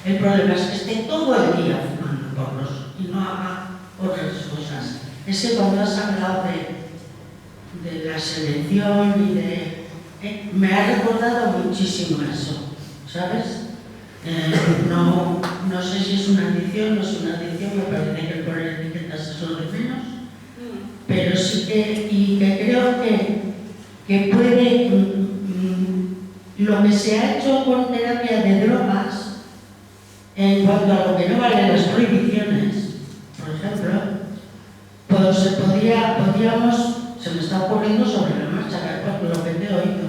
el problema es que esté todo el día fumando porros y no haga otras cosas. Es que cuando has hablado de la selección y me ha recordado muchísimo eso, ¿sabes? No sé si es una adicción, no es una adicción, me parece que el poner etiquetas es lo de menos, pero sí que creo que puede, lo que se ha hecho con terapia de drogas, en cuanto a lo que no valen las prohibiciones, por ejemplo, pues se me está ocurriendo sobre la marcha, por lo que te he oído,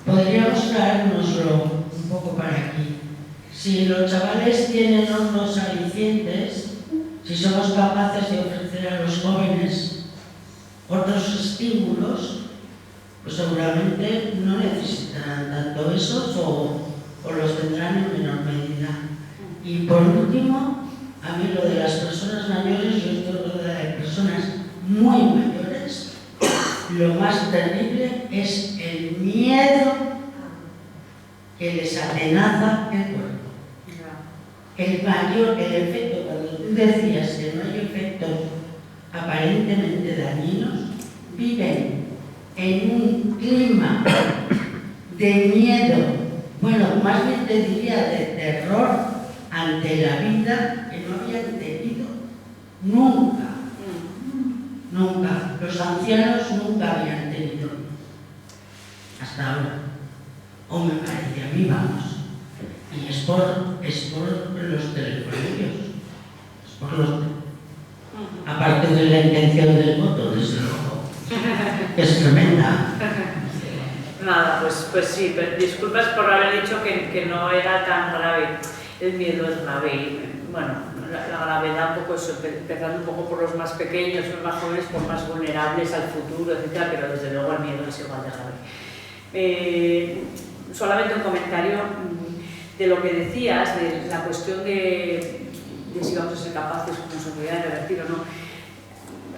podríamos traérnoslo un poco para aquí. Si los chavales tienen otros alicientes, si somos capaces de ofrecer a los jóvenes otros estímulos, pues seguramente no necesitarán tanto esos o los tendrán en menor medida. Y por último, a mí lo de las personas mayores, yo estoy rodeada de personas muy mayores, lo más terrible es el miedo que les atenaza el cuerpo. El efecto, cuando tú decías que no hay efectos aparentemente dañinos, viven en un clima de miedo, bueno, más bien te diría de terror ante la vida que no habían tenido nunca. Los ancianos nunca habían tenido hasta ahora, o me parece a mí, vamos. Y es por los telefonillos, aparte de la intención del voto, desde luego, es tremenda. Nada, pues sí, pero disculpas por haber dicho que no era tan grave. El miedo es grave y, bueno, la gravedad un poco es empezando un poco por los más pequeños, los más jóvenes, por más vulnerables al futuro, etcétera, pero desde luego el miedo es igual de grave. Solamente un comentario de lo que decías, de la cuestión de si vamos a ser capaces como sociedad de revertir o no.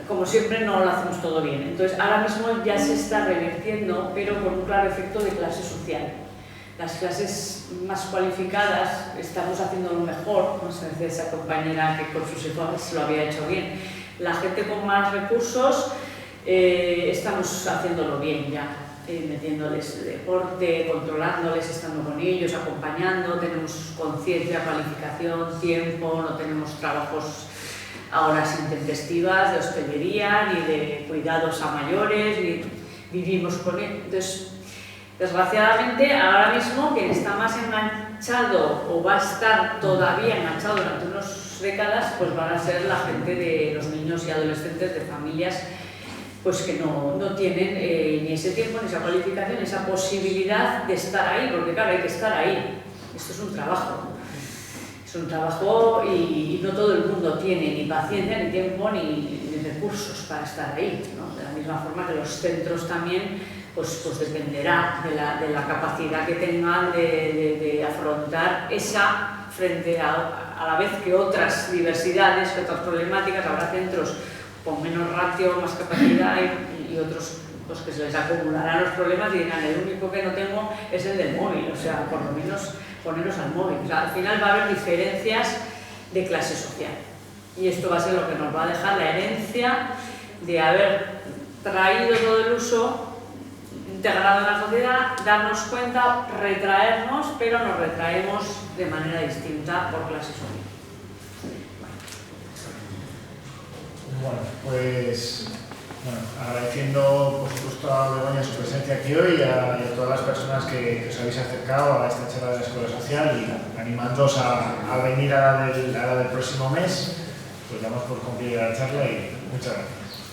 Como siempre no lo hacemos todo bien, entonces ahora mismo ya se está revirtiendo, pero con un claro efecto de clase social. Las clases más cualificadas estamos haciendo lo mejor, no sé, decía esa compañera que con sus hijos lo había hecho bien. La gente con más recursos estamos haciéndolo bien ya, metiéndoles deporte, controlándoles, estando con ellos, acompañando, tenemos conciencia, cualificación, tiempo, no tenemos trabajos a horas intempestivas de hostelería, ni de cuidados a mayores, ni vivimos con él. Entonces, Desgraciadamente, ahora mismo quien está más enganchado o va a estar todavía enganchado durante unas décadas, pues van a ser la gente de los niños y adolescentes de familias pues que no tienen ni ese tiempo, ni esa cualificación, ni esa posibilidad de estar ahí, porque claro, hay que estar ahí. Esto es un trabajo. Es un trabajo y no todo el mundo tiene ni paciencia, ni tiempo, ni recursos para estar ahí, ¿no? De la misma forma que los centros también, pues dependerá de la capacidad que tengan de afrontar esa frente a la vez que otras diversidades, que otras problemáticas. Habrá centros con menos ratio, más capacidad y otros pues que se les acumularán los problemas y dirán, el único que no tengo es el del móvil, o sea, por lo menos ponernos al móvil. O sea, al final va a haber diferencias de clase social y esto va a ser lo que nos va a dejar la herencia de haber traído todo el uso integrado en la sociedad, darnos cuenta, retraernos, pero nos retraemos de manera distinta por clase social. Bueno, pues agradeciendo por supuesto a Begoña su presencia aquí hoy y a todas las personas que os habéis acercado a esta charla de la Escuela Social y animándoos a venir a la del próximo mes, pues damos por concluida la charla y muchas gracias.